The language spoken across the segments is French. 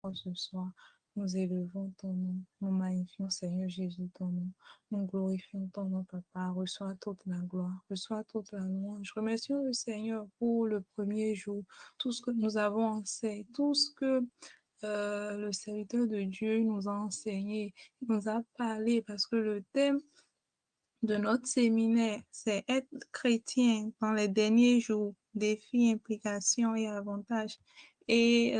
Ce soir. Nous élevons ton nom, nous magnifions Seigneur Jésus ton nom, nous glorifions ton nom, Papa. Reçois toute la gloire, reçois toute la louange. Remercions le Seigneur pour le premier jour, tout ce que nous avons enseigné, tout ce que le serviteur de Dieu nous a enseigné, il nous a parlé, parce que le thème de notre séminaire, c'est être chrétien dans les derniers jours, défis, implications et avantages. Et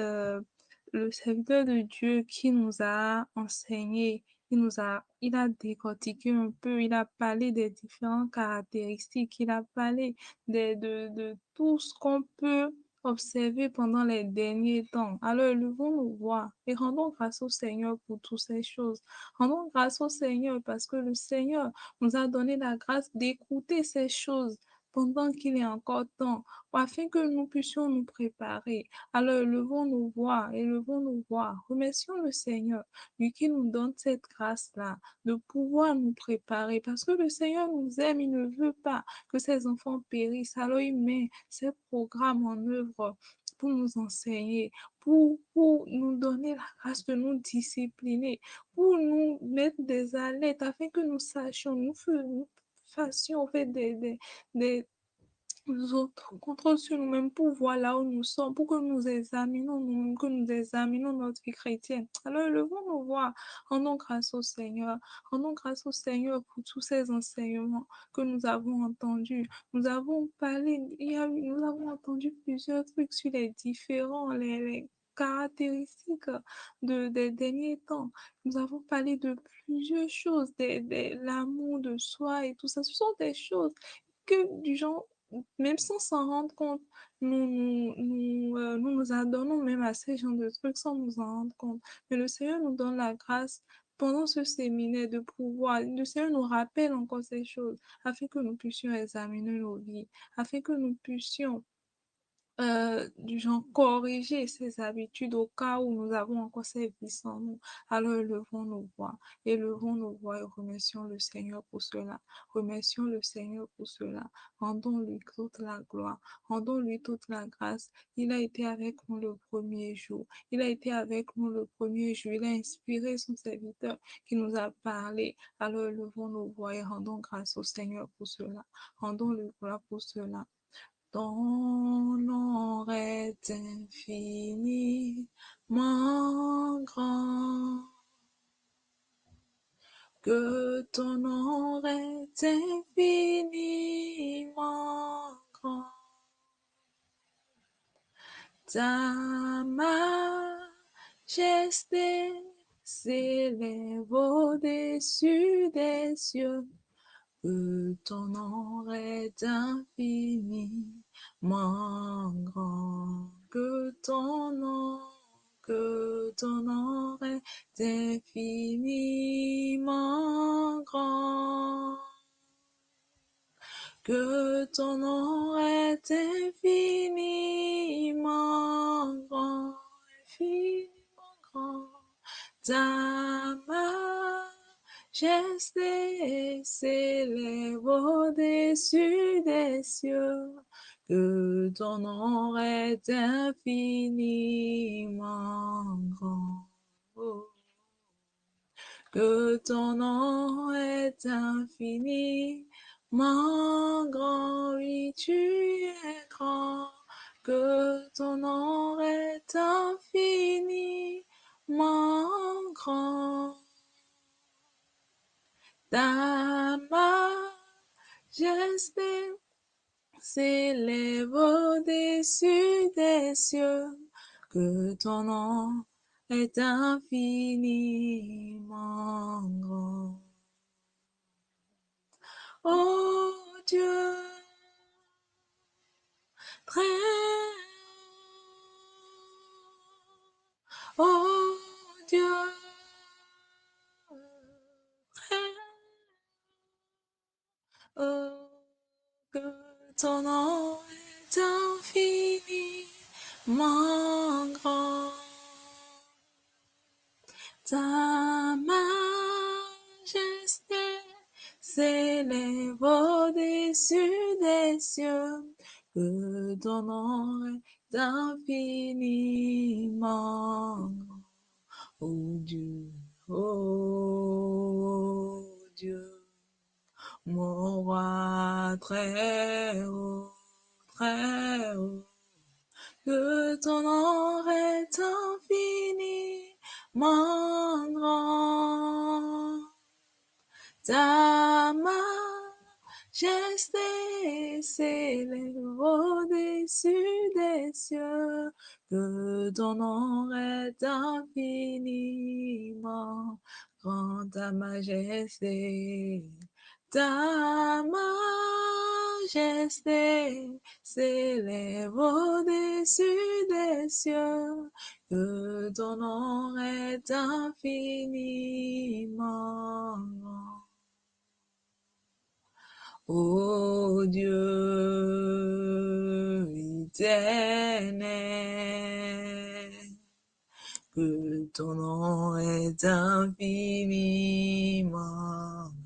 le serviteur de Dieu qui nous a enseigné, il a décortiqué un peu, il a parlé des différentes caractéristiques, il a parlé de tout ce qu'on peut observer pendant les derniers temps. Alors, levons-nous voir et rendons grâce au Seigneur pour toutes ces choses. Rendons grâce au Seigneur parce que le Seigneur nous a donné la grâce d'écouter ces choses pendant qu'il est encore temps, afin que nous puissions nous préparer. Alors, levons-nous voir et levons-nous voir. Remercions le Seigneur, lui qui nous donne cette grâce-là, de pouvoir nous préparer, parce que le Seigneur nous aime, il ne veut pas que ses enfants périssent. Alors, il met ses programmes en œuvre pour nous enseigner, pour nous donner la grâce de nous discipliner, pour nous mettre des alertes afin que nous sachions, nous fassions en fait des contrôle sur nous-mêmes pour voir là où nous sommes, pour que nous examinions nous-mêmes, que nous examinions notre vie chrétienne. Alors, levons-nous voir, rendons grâce au Seigneur, rendons grâce au Seigneur pour tous ces enseignements que nous avons entendus. Nous avons parlé, nous avons entendu plusieurs trucs sur les différents, les caractéristiques des derniers temps. Nous avons parlé de plusieurs choses, l'amour de soi et tout ça. Ce sont des choses que du genre, même sans s'en rendre compte, nous adonnons même à ces gens de trucs sans nous en rendre compte. Mais le Seigneur nous donne la grâce pendant ce séminaire de pouvoir, le Seigneur nous rappelle encore ces choses afin que nous puissions examiner nos vies, afin que nous puissions du genre corriger ces habitudes au cas où nous avons encore ces vices en nous. Alors élevons nos voix et remercions le Seigneur pour cela. Remercions le Seigneur pour cela. Rendons-lui toute la gloire, rendons-lui toute la grâce. Il a été avec nous le premier jour. Il a été avec nous le premier jour. Il a inspiré son serviteur qui nous a parlé. Alors élevons nos voix et rendons grâce au Seigneur pour cela. Rendons-lui gloire pour cela. Ton nom est infiniment grand, que ton nom est infiniment grand. Ta majesté s'élève au-dessus des cieux. Que ton nom est infiniment grand, que ton nom est infiniment grand, que ton nom est infiniment grand, infiniment grand. Ta majesté s'élève au-dessus des cieux, que ton nom est infiniment grand. Que ton nom est infiniment grand, oui, tu es grand. Que ton nom est infiniment grand. Ta majesté s'élève au-dessus des cieux, que ton nom est infiniment grand. Oh Dieu, très haut, oh Dieu, très haut, que ton nom est infiniment grand. Ta majesté s'élève au-dessus des cieux, que ton nom est infiniment grand. ô Dieu, ô Dieu, mon roi très haut, très haut, que ton nom est infiniment grand. Ta majesté s'élève au-dessus des cieux, que ton nom est infiniment grand. Ta majesté s'élève au-dessus des cieux, que ton nom est infiniment grand. Ô Dieu éternel, que ton nom est infiniment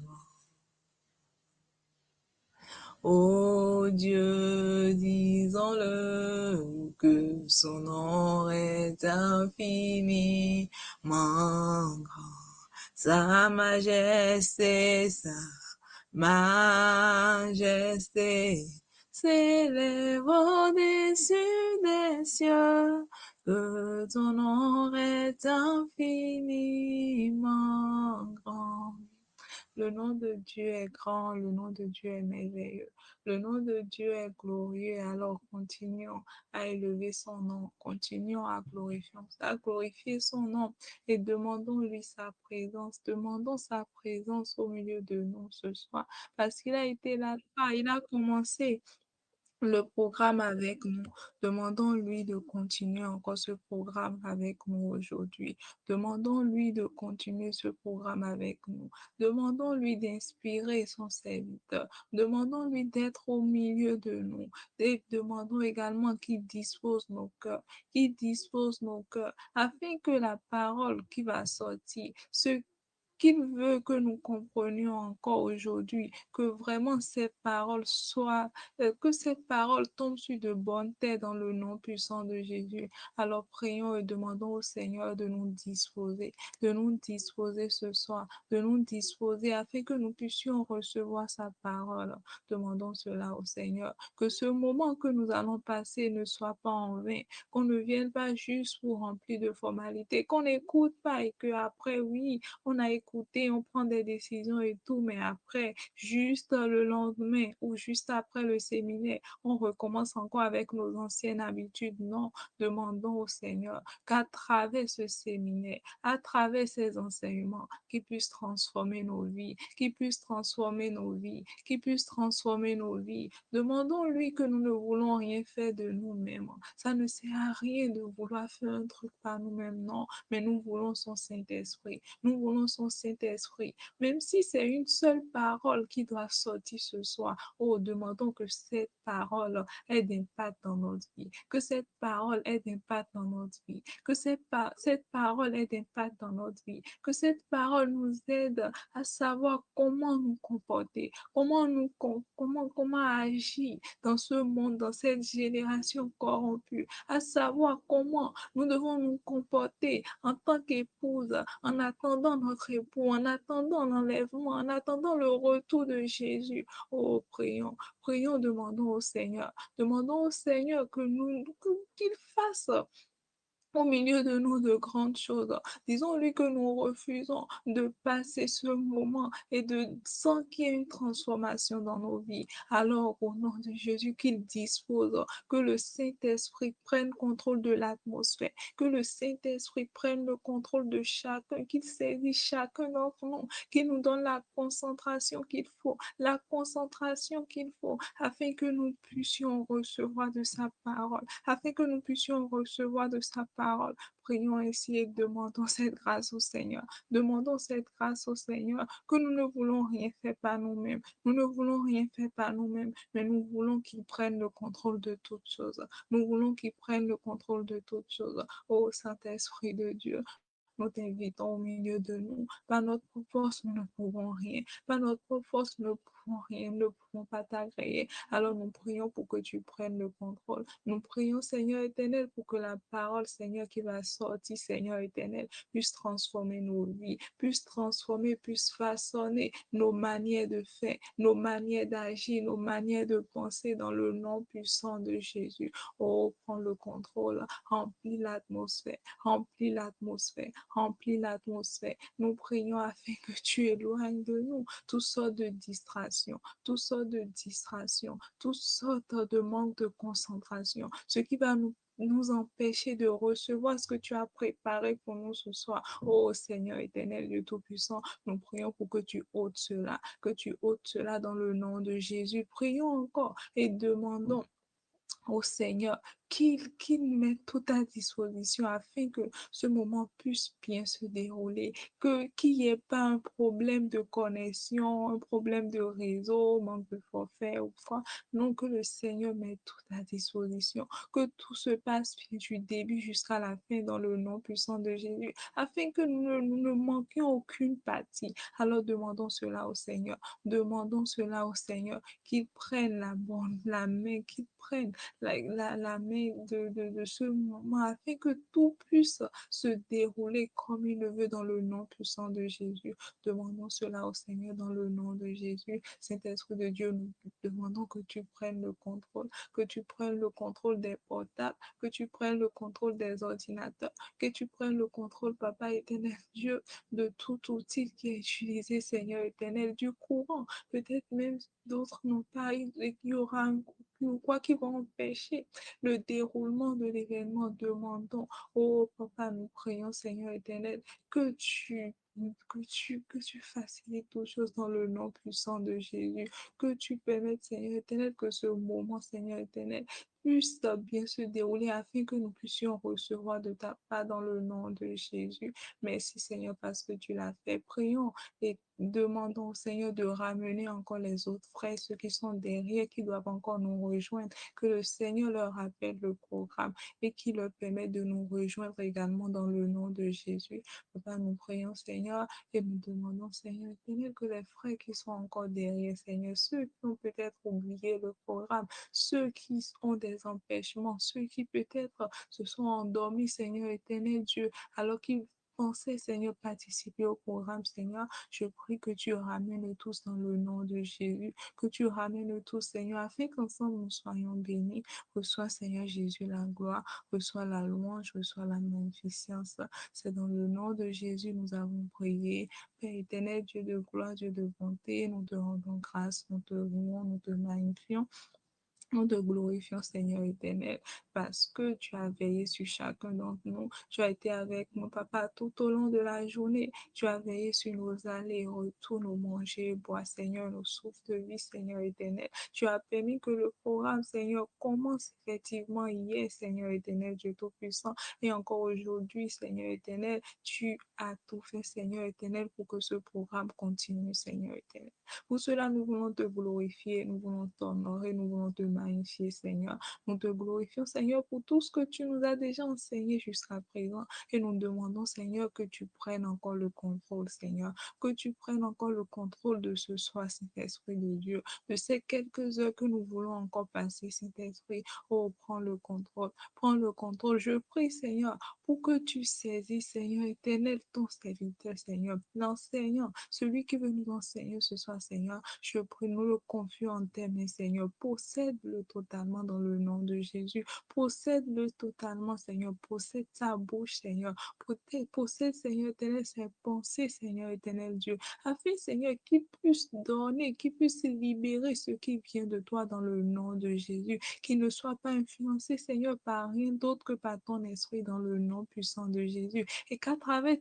grand. Ô Dieu, disons-le, que son nom est infiniment grand. Sa majesté, s'élève au-dessus des cieux, que ton nom est infiniment grand. Le nom de Dieu est grand, le nom de Dieu est merveilleux, le nom de Dieu est glorieux. Alors continuons à élever son nom, continuons à glorifier son nom et demandons-lui sa présence, demandons sa présence au milieu de nous ce soir parce qu'il a été là, il a commencé le programme avec nous. Demandons-lui de continuer encore ce programme avec nous aujourd'hui. Demandons-lui de continuer ce programme avec nous. Demandons-lui d'inspirer son serviteur. Demandons-lui d'être au milieu de nous. Et demandons également qu'il dispose nos cœurs, afin que la parole qui va sortir, ce qu'il veut que nous comprenions encore aujourd'hui, que vraiment ces paroles soient que ces paroles tombent sur de bonnes terres dans le nom puissant de Jésus. Alors prions et demandons au Seigneur de nous disposer ce soir, de nous disposer afin que nous puissions recevoir sa parole. Demandons cela au Seigneur, que ce moment que nous allons passer ne soit pas en vain, qu'on ne vienne pas juste pour remplir de formalités, qu'on n'écoute pas et que après, oui, on a écouté, on prend des décisions et tout, mais après, juste le lendemain ou juste après le séminaire, on recommence encore avec nos anciennes habitudes. Non, demandons au Seigneur qu'à travers ce séminaire, à travers ces enseignements, qu'il puisse transformer nos vies, qu'il puisse transformer nos vies, qu'il puisse transformer nos vies. Demandons-lui que nous ne voulons rien faire de nous-mêmes. Ça ne sert à rien de vouloir faire un truc par nous-mêmes, non, mais nous voulons son Saint-Esprit. Nous voulons son Saint-Esprit. Même si c'est une seule parole qui doit sortir ce soir, oh, demandons que cette parole ait d'impact dans notre vie, que cette parole ait d'impact dans notre vie, que cette parole ait d'impact dans notre vie, que cette parole nous aide à savoir comment nous comporter, comment agir dans ce monde, dans cette génération corrompue, à savoir comment nous devons nous comporter en tant qu'épouse, en attendant notre époux, en attendant l'enlèvement, en attendant le retour de Jésus. Oh, prions, demandons au Seigneur qu'il fasse au milieu de nous de grandes choses. Disons-lui que nous refusons de passer ce moment et sans qu'il y ait une transformation dans nos vies. Alors, au nom de Jésus, qu'il dispose, que le Saint-Esprit prenne contrôle de l'atmosphère, que le Saint-Esprit prenne le contrôle de chacun, qu'il saisisse chacun d'entre nous, qu'il nous donne la concentration qu'il faut, afin que nous puissions recevoir de sa parole, afin que nous puissions recevoir de sa parole. Prions ainsi et demandons cette grâce au Seigneur. Demandons cette grâce au Seigneur, que nous ne voulons rien faire par nous-mêmes. Nous ne voulons rien faire par nous-mêmes, mais nous voulons qu'il prenne le contrôle de toutes choses. Nous voulons qu'il prenne le contrôle de toutes choses. Ô Saint-Esprit de Dieu, nous t'invitons au milieu de nous. Par notre force, nous ne pouvons rien. Par notre force, nous pouvons rien, ne pouvons pas t'agréer. Alors nous prions pour que tu prennes le contrôle. Nous prions, Seigneur éternel, pour que la parole, Seigneur, qui va sortir, Seigneur éternel, puisse transformer nos vies, puisse transformer, puisse façonner nos manières de faire, nos manières d'agir, nos manières de penser dans le nom puissant de Jésus. Oh, prends le contrôle, remplis l'atmosphère, remplis l'atmosphère, remplis l'atmosphère. Nous prions afin que tu éloignes de nous toutes sortes de distractions, toutes sortes de distractions, toutes sortes de manque de concentration, ce qui va nous empêcher de recevoir ce que tu as préparé pour nous ce soir. Oh Seigneur éternel, Dieu Tout-Puissant, nous prions pour que tu ôtes cela dans le nom de Jésus. Prions encore et demandons au Seigneur qu'il mette tout à disposition afin que ce moment puisse bien se dérouler, qu'il n'y ait pas un problème de connexion, un problème de réseau, manque de forfait ou quoi. Non, que le Seigneur mette tout à disposition, que tout se passe bien du début jusqu'à la fin dans le nom puissant de Jésus, afin que nous ne manquions aucune partie. Alors demandons cela au Seigneur, demandons cela au Seigneur, qu'il prenne la main, qu'il prenne la main de ce moment afin que tout puisse se dérouler comme il le veut dans le nom puissant de Jésus. Demandons cela au Seigneur dans le nom de Jésus. Saint-Esprit de Dieu, nous demandons que tu prennes le contrôle, que tu prennes le contrôle des portables, que tu prennes le contrôle des ordinateurs, que tu prennes le contrôle, Papa éternel Dieu, de tout outil qui est utilisé, Seigneur éternel, du courant. Peut-être même d'autres n'ont pas, il y aura un ou quoi qui va empêcher le déroulement de l'événement. Demandons, oh Papa, nous prions, Seigneur éternel, que tu facilites toutes choses dans le nom puissant de Jésus, que tu permettes, Seigneur éternel, que ce moment, Seigneur éternel, puisse bien se dérouler afin que nous puissions recevoir de ta part dans le nom de Jésus. Merci Seigneur parce que tu l'as fait. Prions et demandons au Seigneur de ramener encore les autres frères, ceux qui sont derrière, qui doivent encore nous rejoindre, que le Seigneur leur rappelle le programme et qu'il leur permette de nous rejoindre également dans le nom de Jésus. Papa, nous prions, Seigneur, et nous demandons, Seigneur éternel, que les frères qui sont encore derrière, Seigneur, ceux qui ont peut-être oublié le programme, ceux qui ont des empêchements, ceux qui peut-être se sont endormis, Seigneur éternel Dieu, alors qu'ils pensaient, Seigneur, participer au programme, Seigneur, je prie que tu ramènes tous dans le nom de Jésus, que tu ramènes tous, Seigneur, afin qu'ensemble nous soyons bénis. Reçois, Seigneur Jésus, la gloire, reçois la louange, reçois la magnificence. C'est dans le nom de Jésus nous avons prié. Père éternel, Dieu de gloire, Dieu de bonté, nous te rendons grâce, nous te louons, nous te magnifions. Nous te glorifions, Seigneur éternel, parce que tu as veillé sur chacun d'entre nous. Tu as été avec nous, Papa, tout au long de la journée. Tu as veillé sur nos allées et retours, nos manger et boire, Seigneur, nos souffles de vie, Seigneur éternel. Tu as permis que le programme, Seigneur, commence effectivement hier, Seigneur éternel, Dieu Tout-Puissant. Et encore aujourd'hui, Seigneur éternel, tu as tout fait, Seigneur éternel, pour que ce programme continue, Seigneur éternel. Pour cela, nous voulons te glorifier, nous voulons t'honorer, nous voulons te magnifier, Seigneur. Nous te glorifions, Seigneur, pour tout ce que tu nous as déjà enseigné jusqu'à présent. Et nous demandons, Seigneur, que tu prennes encore le contrôle, Seigneur. Que tu prennes encore le contrôle de ce soir, Saint-Esprit de Dieu. De ces quelques heures que nous voulons encore passer, Saint-Esprit. Oh, prends le contrôle. Prends le contrôle. Je prie, Seigneur, pour que tu saisisses, Seigneur éternel, ton serviteur, Seigneur, l'enseignant, celui qui veut nous enseigner ce soir, Seigneur. Je prie, nous le confions en tes mains, Seigneur. Possède-le totalement dans le nom de Jésus. Possède-le totalement, Seigneur. Possède sa bouche, Seigneur. Possède, Seigneur éternel, ses pensées, Seigneur éternel Dieu. Afin, Seigneur, qu'il puisse donner, qu'il puisse libérer ce qui vient de toi dans le nom de Jésus. Qu'il ne soit pas influencé, Seigneur, par rien d'autre que par ton esprit dans le nom puissant de Jésus. Et qu'à travers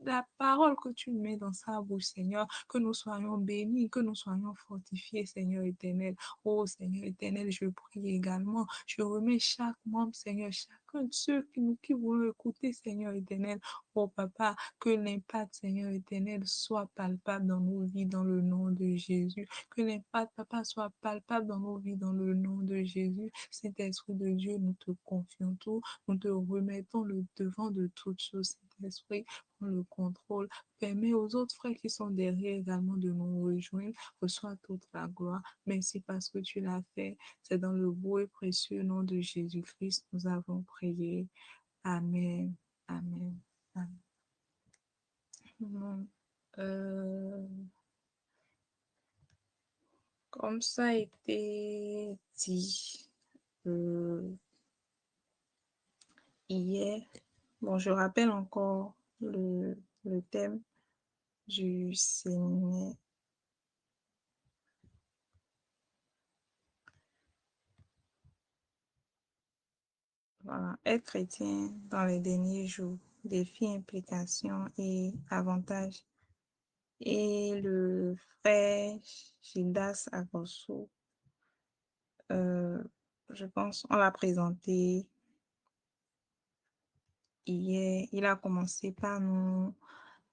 la parole que tu mets dans sa bouche, Seigneur, que nous soyons bénis, que nous soyons fortifiés, Seigneur éternel. Oh, Seigneur éternel, je prie également. Je remets chaque membre, Seigneur, chacun de ceux qui voulons écouter, Seigneur éternel. Oh, Papa, que l'impact, Seigneur éternel, soit palpable dans nos vies, dans le nom de Jésus. Que l'impact, Papa, soit palpable dans nos vies, dans le nom de Jésus. Saint-Esprit de Dieu, nous te confions tout. Nous te remettons le devant de toutes choses, Saint-Esprit, prends le contrôle. Permets aux autres frères qui sont derrière également de nous rejoindre. Reçois toute la gloire. Merci parce que tu l'as fait. C'est dans le beau et précieux nom de Jésus-Christ nous avons prié. Amen. Amen. Amen. Comme ça a été dit hier, bon, je rappelle encore le thème du séminaire. Voilà, être chrétien dans les derniers jours, défis, implications et avantages. Et le frère Gildas Agosso, je pense, on l'a présenté hier. Il a commencé par nous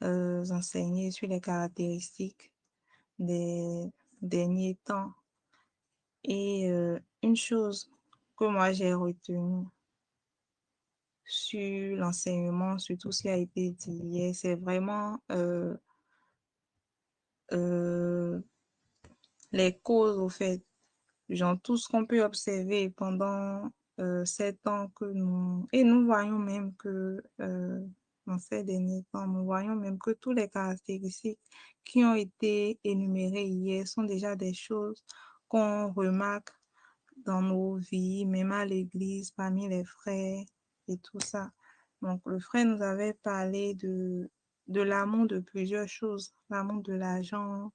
enseigner sur les caractéristiques des derniers temps. Et une chose que moi j'ai retenue sur l'enseignement, sur tout ce qui a été dit hier, c'est vraiment les causes, au fait, genre tout ce qu'on peut observer pendant 7 ans que nous... Et nous voyons même que dans ces derniers temps, nous voyons même que toutes les caractéristiques qui ont été énumérées hier sont déjà des choses qu'on remarque dans nos vies, même à l'église, parmi les frères et tout ça. Donc, le frère nous avait parlé de l'amour de plusieurs choses, l'amour de l'argent,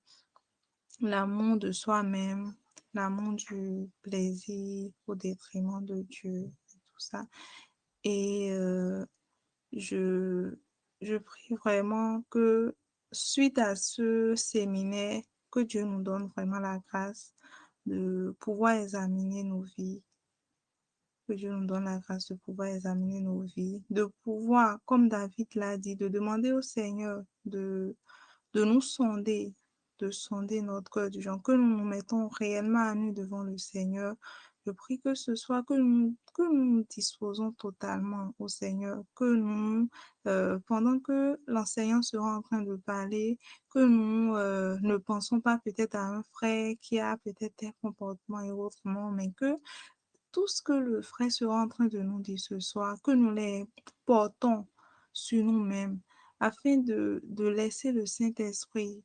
l'amour de soi-même, l'amour du plaisir au détriment de Dieu, et tout ça. Et je, je prie vraiment que suite à ce séminaire, que Dieu nous donne vraiment la grâce de pouvoir examiner nos vies, que Dieu nous donne la grâce de pouvoir examiner nos vies, de pouvoir, comme David l'a dit, de demander au Seigneur de nous sonder, de sonder notre cœur, du genre que nous nous mettons réellement à nu devant le Seigneur. Je prie que ce soit que nous disposons totalement au Seigneur, que nous, pendant que l'enseignant sera en train de parler, que nous ne pensons pas peut-être à un frère qui a peut-être tel comportement et autrement, mais que tout ce que le frère sera en train de nous dire ce soir, que nous les portons sur nous-mêmes, afin de laisser le Saint-Esprit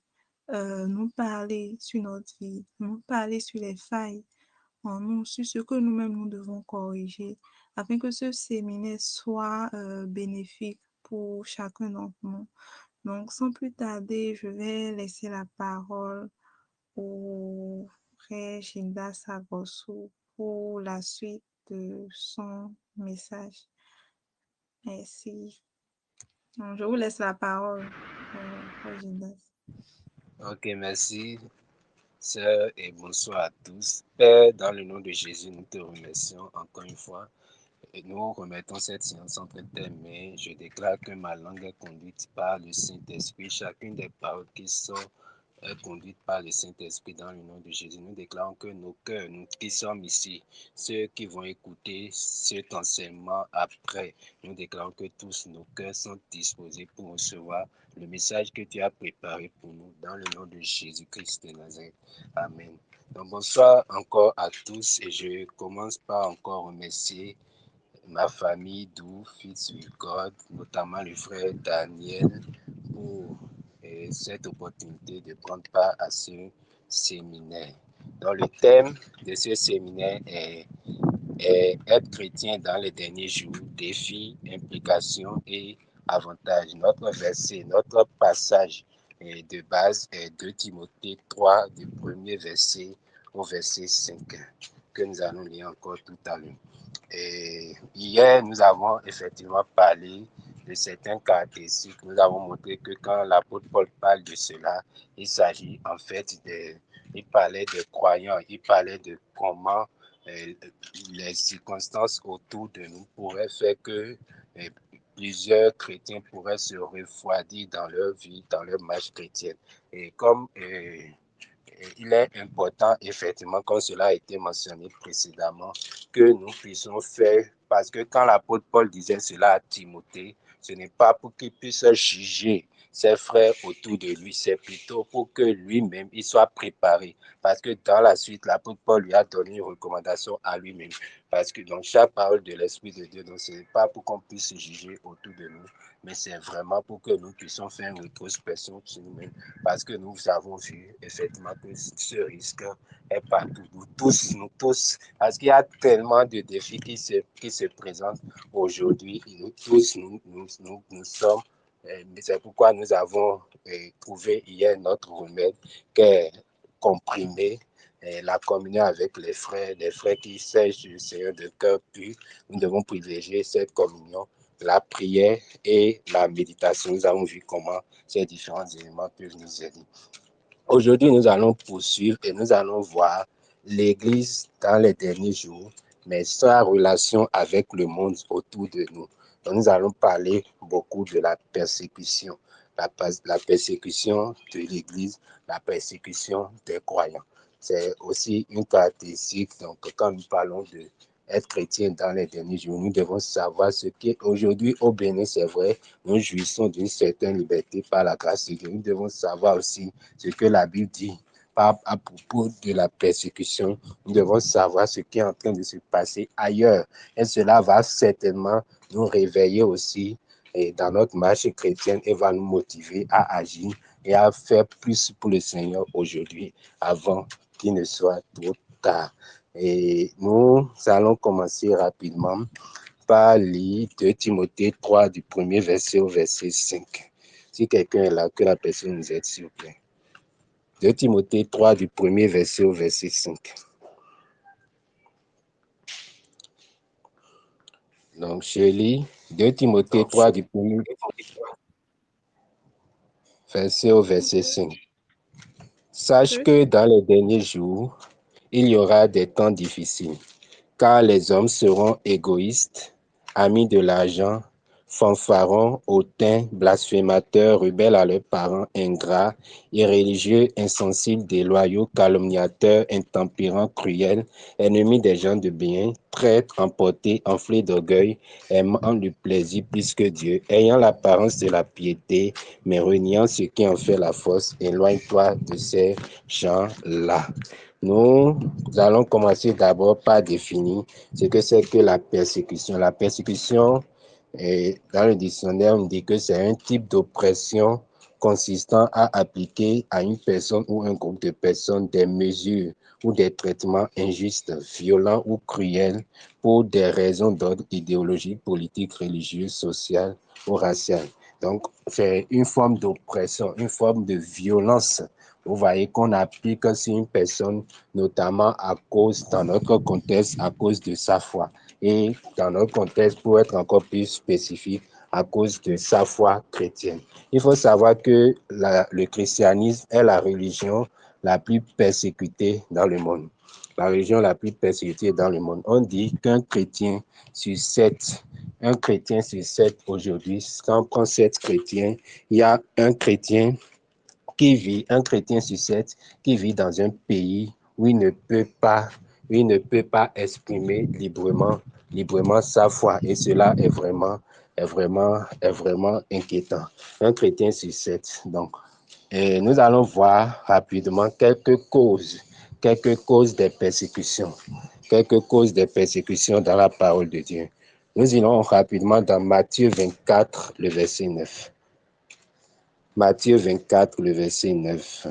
nous parler sur notre vie, nous parler sur les failles en nous, sur ce que nous-mêmes nous devons corriger, afin que ce séminaire soit bénéfique pour chacun d'entre nous. Donc, sans plus tarder, je vais laisser la parole au frère Gilda Sagosu pour la suite de son message. Merci. Donc, je vous laisse la parole, frère Gildas. Ok, merci, sœur, et bonsoir à tous. Père, dans le nom de Jésus, nous te remercions encore une fois. Et nous remettons cette séance entre tes mains. Je déclare que ma langue est conduite par le Saint-Esprit. Chacune des paroles qui sont conduites par le Saint-Esprit dans le nom de Jésus. Nous déclarons que nos cœurs, nous qui sommes ici, ceux qui vont écouter cet enseignement après, nous déclarons que tous nos cœurs sont disposés pour recevoir le message que tu as préparé pour nous dans le nom de Jésus-Christ de Nazareth. Amen. Donc bonsoir encore à tous et je commence par encore remercier ma famille d'où Fils with God, notamment le frère Daniel, pour cette opportunité de prendre part à ce séminaire. Donc, le thème de ce séminaire est être chrétien dans les derniers jours, défis, implications et avantages. Notre verset, notre passage de base est 2 Timothée 3, du premier verset au verset 5, que nous allons lire encore tout à l'heure. Et hier, nous avons effectivement parlé de certaines caractéristiques. Nous avons montré que quand l'apôtre Paul parle de cela, il s'agit en fait il parlait de croyants, il parlait de comment les circonstances autour de nous pourraient faire que plusieurs chrétiens pourraient se refroidir dans leur vie, dans leur marche chrétienne. Et comme il est important, effectivement, comme cela a été mentionné précédemment, que nous puissions faire, parce que quand l'apôtre Paul disait cela à Timothée, Ce n'est pas pour qu'il puisse juger ses frères autour de lui, c'est plutôt pour que lui-même, il soit préparé. Parce que dans la suite, l'apôtre Paul lui a donné une recommandation à lui-même. Parce que dans chaque parole de l'Esprit de Dieu, donc ce n'est pas pour qu'on puisse se juger autour de nous, mais c'est vraiment pour que nous puissions faire une rétrospection sur nous-mêmes. Parce que nous avons vu effectivement que ce risque est partout. Nous tous, parce qu'il y a tellement de défis qui se présentent aujourd'hui. Nous tous, nous sommes. C'est pourquoi nous avons trouvé hier notre remède qui est comprimé la communion avec les frères qui sèchent le Seigneur de cœur pur. Nous devons privilégier cette communion, la prière et la méditation. Nous avons vu comment ces différents éléments peuvent nous aider. Aujourd'hui, nous allons poursuivre et nous allons voir l'Église dans les derniers jours, mais sa relation avec le monde autour de nous. Donc, nous allons parler beaucoup de la persécution, la persécution de l'Église, la persécution des croyants. C'est aussi une caractéristique, donc quand nous parlons de être chrétien dans les derniers jours, nous devons savoir ce qu'est aujourd'hui au Bénin, c'est vrai, nous jouissons d'une certaine liberté par la grâce de Dieu. Nous devons savoir aussi ce que la Bible dit à propos de la persécution. Nous devons savoir ce qui est en train de se passer ailleurs. Et cela va certainement nous réveiller aussi dans notre marche chrétienne et va nous motiver à agir et à faire plus pour le Seigneur aujourd'hui avant qu'il ne soit trop tard. Et nous allons commencer rapidement par lire 2 Timothée 3 du premier verset au verset 5. Si quelqu'un est là, que la personne nous aide, s'il vous plaît. 2 Timothée 3 du premier verset au verset 5. Donc, je lis 2 Timothée 3 du premier verset au verset 5. Sache que dans les derniers jours, il y aura des temps difficiles, car les hommes seront égoïstes, amis de l'argent, fanfarons, hautains, blasphémateurs, rebelles à leurs parents, ingrats, irréligieux, insensibles, déloyaux, calomniateurs, intempérants, cruels, ennemis des gens de bien, traîtres, emportés, enflés d'orgueil, aimant le plaisir plus que Dieu, ayant l'apparence de la piété, mais reniant ce qui en fait la force. Éloigne-toi de ces gens-là. Nous allons commencer d'abord par définir ce que c'est que la persécution. La persécution, dans le dictionnaire, on dit que c'est un type d'oppression consistant à appliquer à une personne ou un groupe de personnes des mesures ou des traitements injustes, violents ou cruels pour des raisons d'ordre idéologique, politique, religieux, social ou racial. Donc, c'est une forme d'oppression, une forme de violence. Vous voyez qu'on applique sur une personne, notamment à cause, dans notre contexte, à cause de sa foi. Et dans notre contexte, pour être encore plus spécifique, à cause de sa foi chrétienne. Il faut savoir que le christianisme est la religion la plus persécutée dans le monde. La religion la plus persécutée dans le monde. On dit qu'un chrétien sur 7, aujourd'hui, si on prend 7 chrétiens, il y a un chrétien sur 7 qui vit dans un pays où il ne peut pas exprimer librement sa foi. Et cela est vraiment inquiétant. Un chrétien sur 7. Donc, et nous allons voir rapidement quelques causes des persécutions. Quelques causes des persécutions dans la parole de Dieu. Nous irons rapidement dans Matthieu 24, le verset 9. Matthieu 24, le verset 9.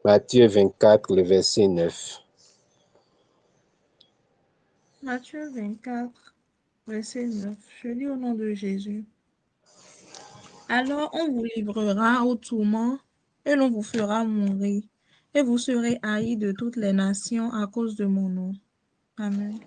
Matthieu 24, le verset 9. Matthieu 24, verset 9. Je lis au nom de Jésus. Alors on vous livrera au tourment et l'on vous fera mourir, et vous serez haïs de toutes les nations à cause de mon nom. Amen.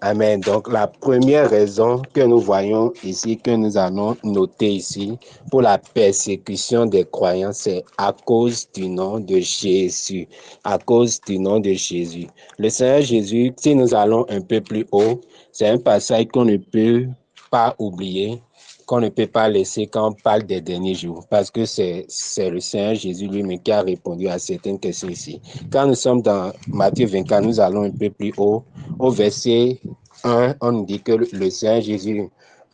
Amen. Donc, la première raison que nous voyons ici, que nous allons noter ici, pour la persécution des croyants, c'est à cause du nom de Jésus. À cause du nom de Jésus. Le Seigneur Jésus, si nous allons un peu plus haut, c'est un passage qu'on ne peut pas oublier, qu'on ne peut pas laisser quand on parle des derniers jours, parce que c'est le Seigneur Jésus lui-même qui a répondu à certaines questions ici. Quand nous sommes dans Matthieu 24, nous allons un peu plus haut, au verset 1, on nous dit que le Seigneur Jésus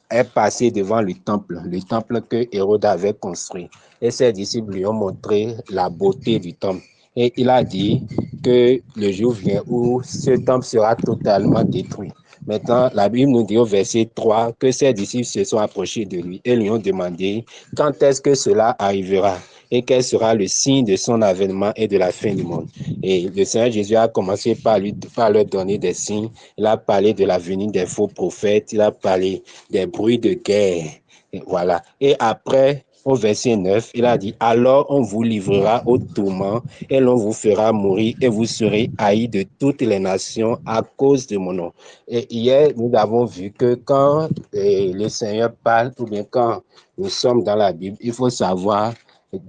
est passé devant le temple que Hérode avait construit. Et ses disciples lui ont montré la beauté du temple. Et il a dit que le jour vient où ce temple sera totalement détruit. Maintenant, la Bible nous dit au verset 3 que ses disciples se sont approchés de lui et lui ont demandé quand est-ce que cela arrivera et quel sera le signe de son avènement et de la fin du monde. Et le Seigneur Jésus a commencé par leur donner des signes. Il a parlé de la venue des faux prophètes, il a parlé des bruits de guerre. Et voilà. Et après, au verset 9, il a dit, alors on vous livrera au tourment et l'on vous fera mourir et vous serez haïs de toutes les nations à cause de mon nom. Et hier, nous avons vu que quand le Seigneur parle, ou bien quand nous sommes dans la Bible, il faut savoir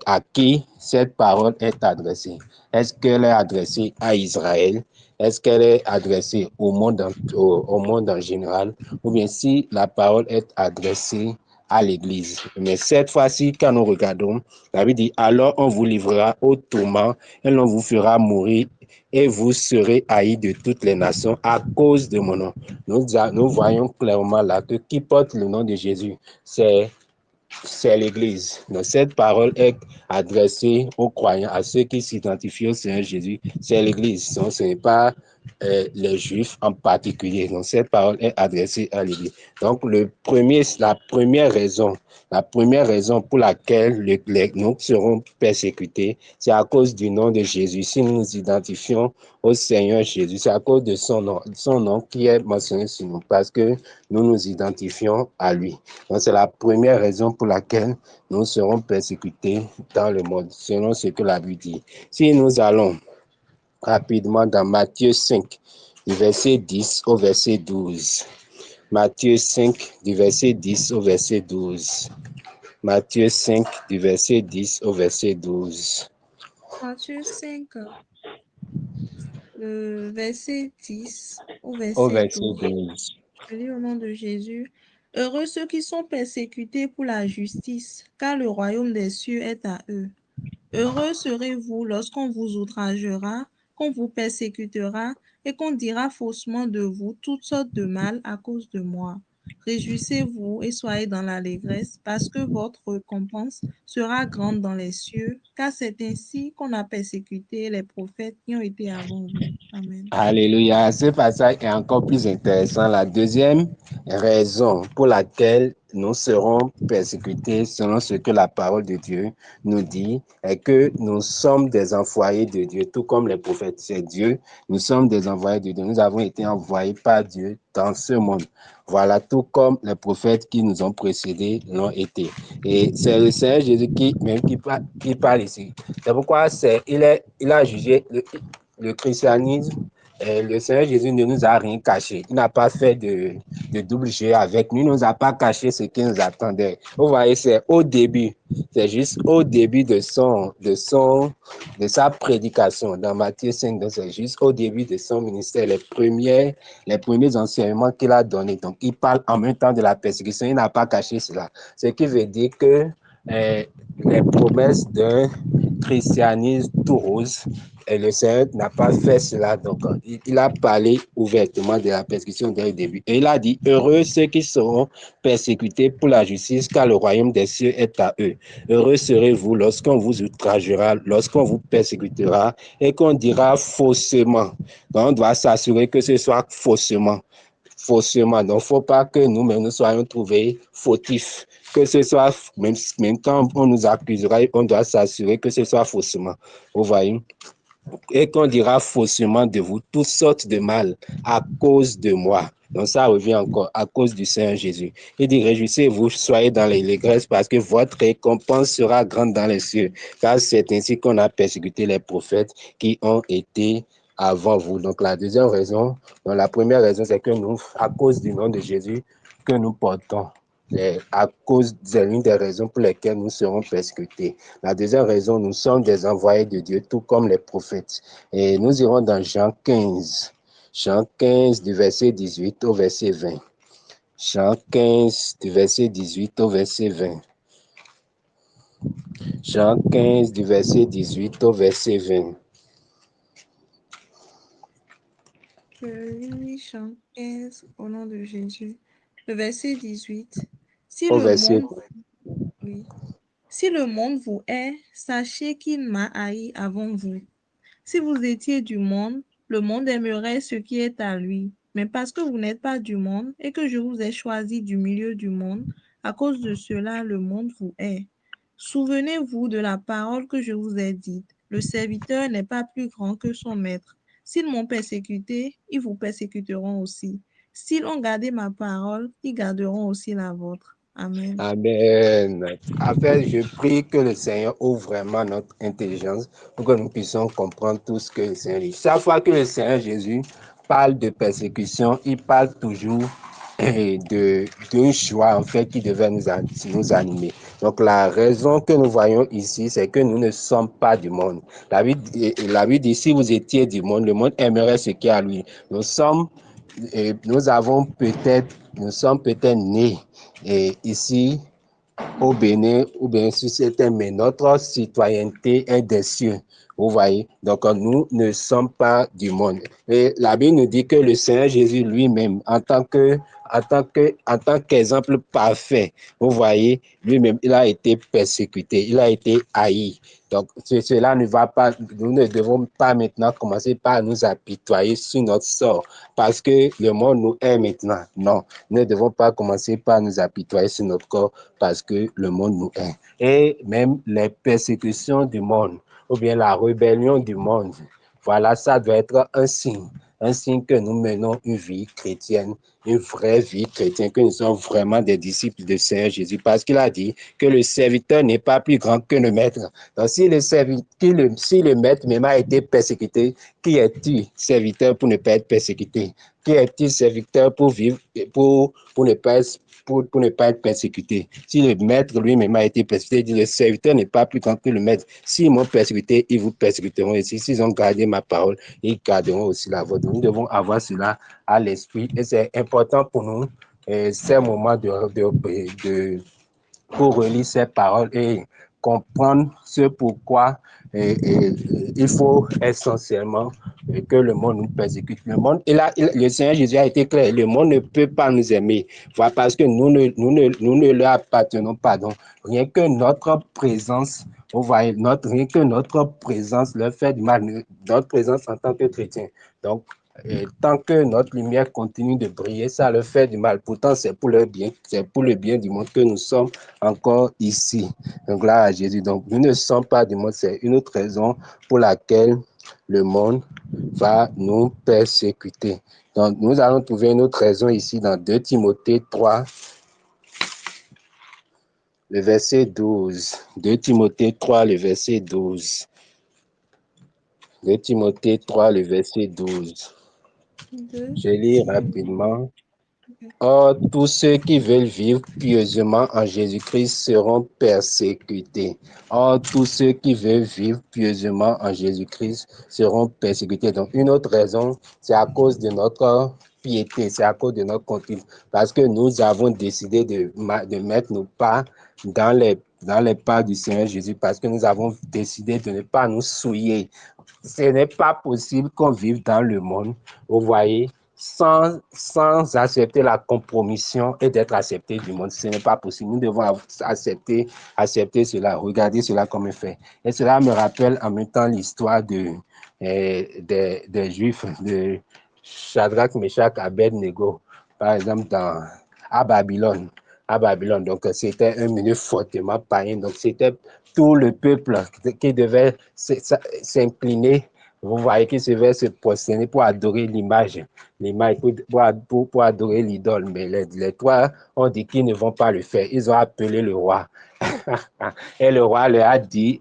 à qui cette parole est adressée. Est-ce qu'elle est adressée à Israël? Est-ce qu'elle est adressée au monde en général? Ou bien si la parole est adressée à l'Église. Mais cette fois-ci, quand nous regardons, la Bible dit, alors on vous livrera au tourment et l'on vous fera mourir et vous serez haïs de toutes les nations à cause de mon nom. Nous voyons clairement là que qui porte le nom de Jésus, c'est l'Église. Donc, cette parole est adressée aux croyants, à ceux qui s'identifient au Seigneur Jésus. C'est l'Église. Donc, ce n'est pas les Juifs en particulier. Donc, cette parole est adressée à l'Église. Donc, la première raison pour laquelle nous serons persécutés, c'est à cause du nom de Jésus. Si nous nous identifions au Seigneur Jésus, c'est à cause de son nom qui est mentionné sur nous, parce que nous nous identifions à lui. Donc, c'est la première raison pour laquelle nous serons persécutés dans le monde, selon ce que la Bible dit. Si nous allons rapidement dans Matthieu 5, du verset 10 au verset 12. Matthieu 5, du verset 10 au verset 12. Matthieu 5, du verset 10 au verset 12. Matthieu 5, le verset 10 au Au verset verset 12. 12. Je lis au nom de Jésus. Heureux ceux qui sont persécutés pour la justice, car le royaume des cieux est à eux. Heureux serez-vous lorsqu'on vous outragera, qu'on vous persécutera et qu'on dira faussement de vous toutes sortes de mal à cause de moi. Réjouissez-vous et soyez dans l'allégresse, parce que votre récompense sera grande dans les cieux, car c'est ainsi qu'on a persécuté les prophètes qui ont été avant vous. Amen. Alléluia. Ce passage est encore plus intéressant. La deuxième raison pour laquelle nous serons persécutés, selon ce que la parole de Dieu nous dit, est que nous sommes des envoyés de Dieu, tout comme les prophètes. C'est Dieu. Nous sommes des envoyés de Dieu. Nous avons été envoyés par Dieu dans ce monde. Voilà, tout comme les prophètes qui nous ont précédés l'ont été. Et c'est le Seigneur Jésus qui parle ici. C'est pourquoi il a jugé le christianisme. Le Seigneur Jésus ne nous a rien caché. Il n'a pas fait de double jeu avec nous. Il ne nous a pas caché ce qui nous attendait. Vous voyez, c'est au début. C'est juste au début de sa prédication dans Matthieu 5. Donc, c'est juste au début de son ministère, les premiers enseignements qu'il a donnés. Donc, il parle en même temps de la persécution. Il n'a pas caché cela. Ce qui veut dire que les promesses d'un christianisme tout rose, et le Seigneur n'a pas fait cela. Donc, il a parlé ouvertement de la persécution dès le début. Et il a dit, heureux ceux qui seront persécutés pour la justice, car le royaume des cieux est à eux. Heureux serez-vous lorsqu'on vous outragera, lorsqu'on vous persécutera et qu'on dira faussement. Donc, on doit s'assurer que ce soit faussement. Faussement. Donc, il ne faut pas que nous-mêmes nous soyons trouvés fautifs. Que ce soit, même quand on nous accusera, on doit s'assurer que ce soit faussement. Vous voyez? Et qu'on dira faussement de vous toutes sortes de mal à cause de moi. Donc ça revient encore à cause du Seigneur Jésus. Il dit, réjouissez-vous, soyez dans l'allégresse parce que votre récompense sera grande dans les cieux. Car c'est ainsi qu'on a persécuté les prophètes qui ont été avant vous. Donc la deuxième raison, donc la première raison, c'est que nous, à cause du nom de Jésus, que nous portons, à cause de l'une des raisons pour lesquelles nous serons persécutés. La deuxième raison, nous sommes des envoyés de Dieu, tout comme les prophètes. Et nous irons dans Jean 15. Jean 15, du verset 18 au verset 20. Jean 15, du verset 18 au verset 20. Jean 15, du verset 18 au verset 20. Je lis Jean 15 au nom de Jésus. Le verset 18. Si Au le verset. monde, oui. Si le monde vous hait, sachez qu'il m'a haï avant vous. Si vous étiez du monde, le monde aimerait ce qui est à lui. Mais parce que vous n'êtes pas du monde et que je vous ai choisi du milieu du monde, à cause de cela, le monde vous hait. Souvenez-vous de la parole que je vous ai dite. Le serviteur n'est pas plus grand que son maître. S'ils m'ont persécuté, ils vous persécuteront aussi. S'ils ont gardé ma parole, ils garderont aussi la vôtre. Amen. Amen. En fait, je prie que le Seigneur ouvre vraiment notre intelligence pour que nous puissions comprendre tout ce que le Seigneur dit. Chaque fois que le Seigneur Jésus parle de persécution, il parle toujours d'une joie en fait qui devait nous animer. Donc la raison que nous voyons ici, c'est que nous ne sommes pas du monde. La Bible dit, si vous étiez du monde, le monde aimerait ce qui est à lui. Nous sommes, nous sommes peut-être nés ici au Bénin ou bien sur cette terre, mais notre citoyenneté est des cieux. Vous voyez, donc nous ne sommes pas du monde. Et la Bible nous dit que le Seigneur Jésus lui-même, en tant qu'exemple parfait, vous voyez, lui-même, il a été persécuté, il a été haï. Donc, cela ne va pas, nous ne devons pas maintenant commencer par nous apitoyer sur notre sort parce que le monde nous hait maintenant. Non, nous ne devons pas commencer par nous apitoyer sur notre corps parce que le monde nous hait. Et même les persécutions du monde ou bien la rébellion du monde, voilà, ça doit être un signe que nous menons une vie chrétienne, une vraie vie chrétienne, que nous sommes vraiment des disciples de Seigneur Jésus, parce qu'il a dit que le serviteur n'est pas plus grand que le maître. Donc, si le maître même a été persécuté, qui est-il serviteur pour ne pas être persécuté? Qui est-il serviteur pour vivre, pour ne pas être pour ne pas être persécuté. Si le maître lui-même a été persécuté, il dit le serviteur n'est pas plus grand que le maître. S'ils m'ont persécuté, ils vous persécuteront aussi. S'ils ont gardé ma parole, ils garderont aussi la vôtre. Nous devons avoir cela à l'esprit et c'est important pour nous, ces moments pour relire ces paroles et comprendre ce pourquoi il faut essentiellement que le monde nous persécute. Le monde, le Seigneur Jésus a été clair, le monde ne peut pas nous aimer, voilà, parce que nous ne leur appartenons pas. Donc, rien que notre présence, vous voyez, rien que notre présence leur fait du mal, notre présence en tant que chrétien. Donc, et tant que notre lumière continue de briller, ça leur fait du mal. Pourtant, c'est pour leur bien, c'est pour le bien du monde que nous sommes encore ici. Donc, gloire à Jésus. Donc, nous ne sommes pas du monde. C'est une autre raison pour laquelle le monde va nous persécuter. Donc, nous allons trouver une autre raison ici dans 2 Timothée 3, le verset 12. 2 Timothée 3, le verset 12. 2 Timothée 3, le verset 12. Deux. Je lis rapidement. Or, tous ceux qui veulent vivre pieusement en Jésus-Christ seront persécutés. Or, tous ceux qui veulent vivre pieusement en Jésus-Christ seront persécutés. Donc, une autre raison, c'est à cause de notre piété, c'est à cause de notre conduite. Parce que nous avons décidé de mettre nos pas dans les pas du Seigneur Jésus, parce que nous avons décidé de ne pas nous souiller. Ce n'est pas possible qu'on vive dans le monde, vous voyez, sans accepter la compromission et d'être accepté du monde. Ce n'est pas possible. Nous devons accepter cela, regarder cela comme un fait. Et cela me rappelle en même temps l'histoire des Juifs, de Shadrach, Meshach, Abednego, par exemple, à Babylone. À Babylone. Donc, c'était un milieu fortement païen. Donc, c'était tout le peuple qui devait s'incliner. Vous voyez qu'ils devaient se prosterner pour adorer l'image pour adorer l'idole. Mais les trois ont dit qu'ils ne vont pas le faire. Ils ont appelé le roi. Et le roi leur a dit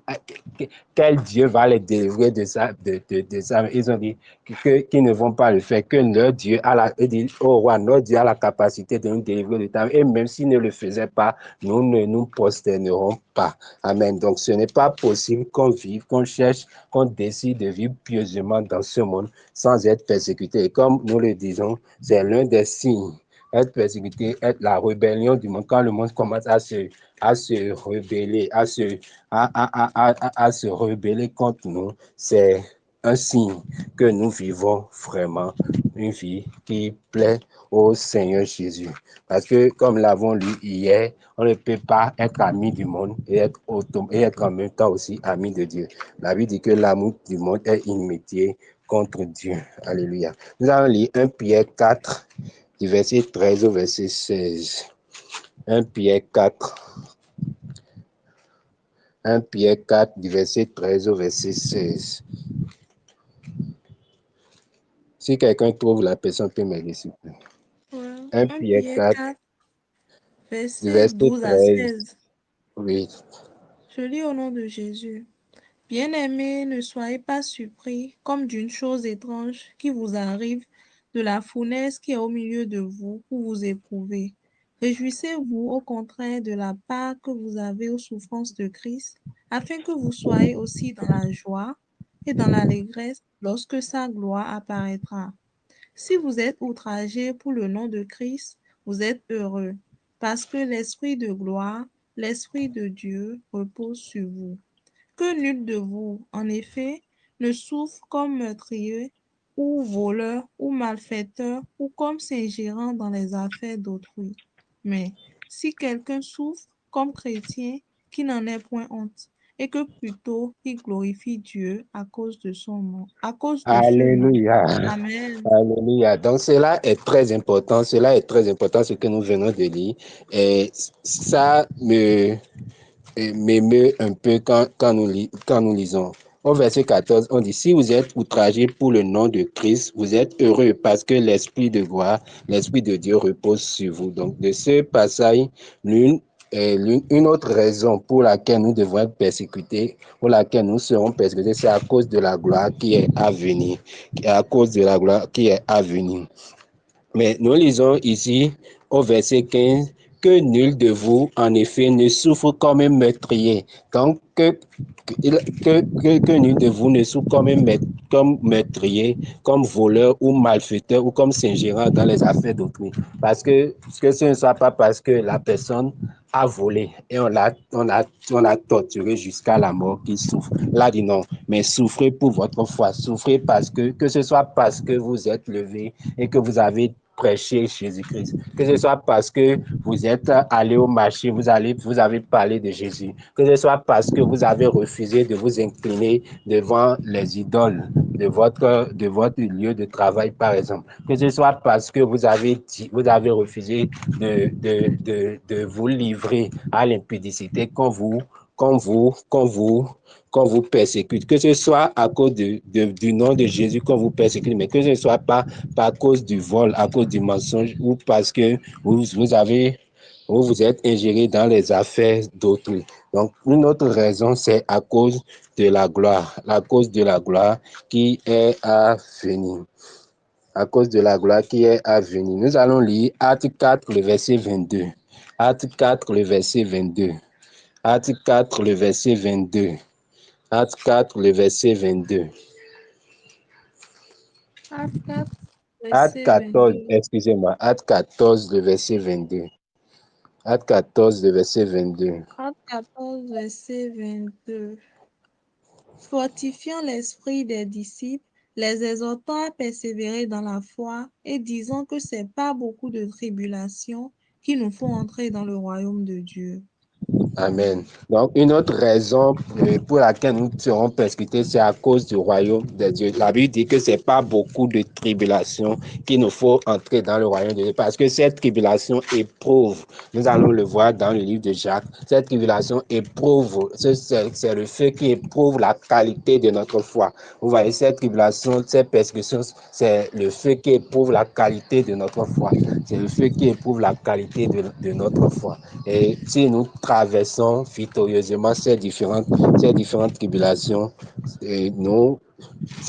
quel Dieu va les délivrer de ça. Ils ont dit qu'ils ne vont pas le faire, que leur Dieu dit au roi, notre Dieu a la capacité de nous délivrer de ça. Et même s'il ne le faisait pas, nous ne nous prosternerons pas. Amen. Donc ce n'est pas possible qu'on vive, qu'on cherche, qu'on décide de vivre pieusement dans ce monde sans être persécuté. Et comme nous le disons, c'est l'un des signes. Être persécuté, être la rébellion du monde. Quand le monde commence à se rebeller, à se rebeller contre nous, c'est un signe que nous vivons vraiment une vie qui plaît au Seigneur Jésus. Parce que, comme l'avons lu hier, on ne peut pas être ami du monde et être en même temps aussi ami de Dieu. La Bible dit que l'amour du monde est inimitié contre Dieu. Alléluia. Nous allons lire 1 Pierre 4, du verset 13 au verset 16. 1 Pierre 4. 1 Pierre 4, du verset 13 au verset 16. Si quelqu'un trouve, la personne peut m'aider, s'il vous plaît. Ouais. 1 1 Pierre Pierre 4, 4, du verset verset 12 à 13. 16. Oui. Je lis au nom de Jésus. Bien-aimés, ne soyez pas surpris comme d'une chose étrange qui vous arrive de la fournaise qui est au milieu de vous pour vous éprouver. Réjouissez-vous au contraire de la part que vous avez aux souffrances de Christ, afin que vous soyez aussi dans la joie et dans l'allégresse lorsque sa gloire apparaîtra. Si vous êtes outragés pour le nom de Christ, vous êtes heureux, parce que l'Esprit de gloire, l'Esprit de Dieu repose sur vous. Que nul de vous, en effet, ne souffre comme meurtrier, ou voleur, ou malfaiteur, ou comme s'ingérant dans les affaires d'autrui. Mais si quelqu'un souffre comme chrétien, qui n'en ait point honte, et que plutôt il glorifie Dieu à cause de son nom, à cause de ce nom. Alléluia. Amen. Alléluia. Donc, cela est très important. Cela est très important, ce que nous venons de lire. Et ça m'émeut un peu quand nous lisons. Au verset 14, on dit, si vous êtes outragés pour le nom de Christ, vous êtes heureux parce que l'Esprit de gloire, l'Esprit de Dieu repose sur vous. Donc, de ce passage, une autre raison pour laquelle nous devons être persécutés, pour laquelle nous serons persécutés, c'est à cause de la gloire qui est à venir. À cause de la gloire qui est à venir. Mais nous lisons ici au verset 15 que nul de vous, en effet, ne souffre comme un meurtrier. Donc, que nul de vous ne souffre comme meurtrier, comme voleur ou malfaiteur ou comme s'ingérant dans les affaires d'autrui. Parce que ce ne soit pas parce que la personne a volé et on l'a torturé jusqu'à la mort qu'il souffre. Là, dit non, mais souffrez pour votre foi. Souffrez parce que ce soit parce que vous êtes levé et que vous avez prêché Jésus-Christ. Que ce soit parce que vous êtes allé au marché, vous avez parlé de Jésus. Que ce soit parce que vous avez refusé de vous incliner devant les idoles de votre lieu de travail, par exemple. Que ce soit parce que vous avez refusé de vous livrer à l'impudicité qu'on vous persécute, que ce soit à cause du nom de Jésus qu'on vous persécute, mais que ce ne soit pas à cause du vol, à cause du mensonge ou parce que vous vous êtes ingéré dans les affaires d'autrui. Donc, une autre raison, c'est à cause de la cause de la gloire qui est à venir. À cause de la gloire qui est à venir. Nous allons lire Acte 4, le verset 22. Acte 4, le verset 22. Acte 4, le verset 22. Acte 4, le verset 22. Acte 4, Acte verset 14, 22. excusez-moi. Acte 14, le verset 22. Acte 14, le verset 22. Acte 14, verset 22. Fortifiant l'esprit des disciples, les exhortant à persévérer dans la foi et disant que c'est pas beaucoup de tribulations qui nous font entrer dans le royaume de Dieu. Amen. Donc, une autre raison pour laquelle nous serons persécutés, c'est à cause du royaume de Dieu. La Bible dit que c'est pas beaucoup de tribulations qu'il nous faut entrer dans le royaume de Dieu. Parce que cette tribulation éprouve, nous allons le voir dans le livre de Jacques, cette tribulation éprouve, c'est le feu qui éprouve la qualité de notre foi. Vous voyez, cette tribulation, cette persécution, c'est le feu qui éprouve la qualité de notre foi. C'est le feu qui éprouve la qualité de notre foi. Et si nous traversons victorieusement ces différentes tribulations, nous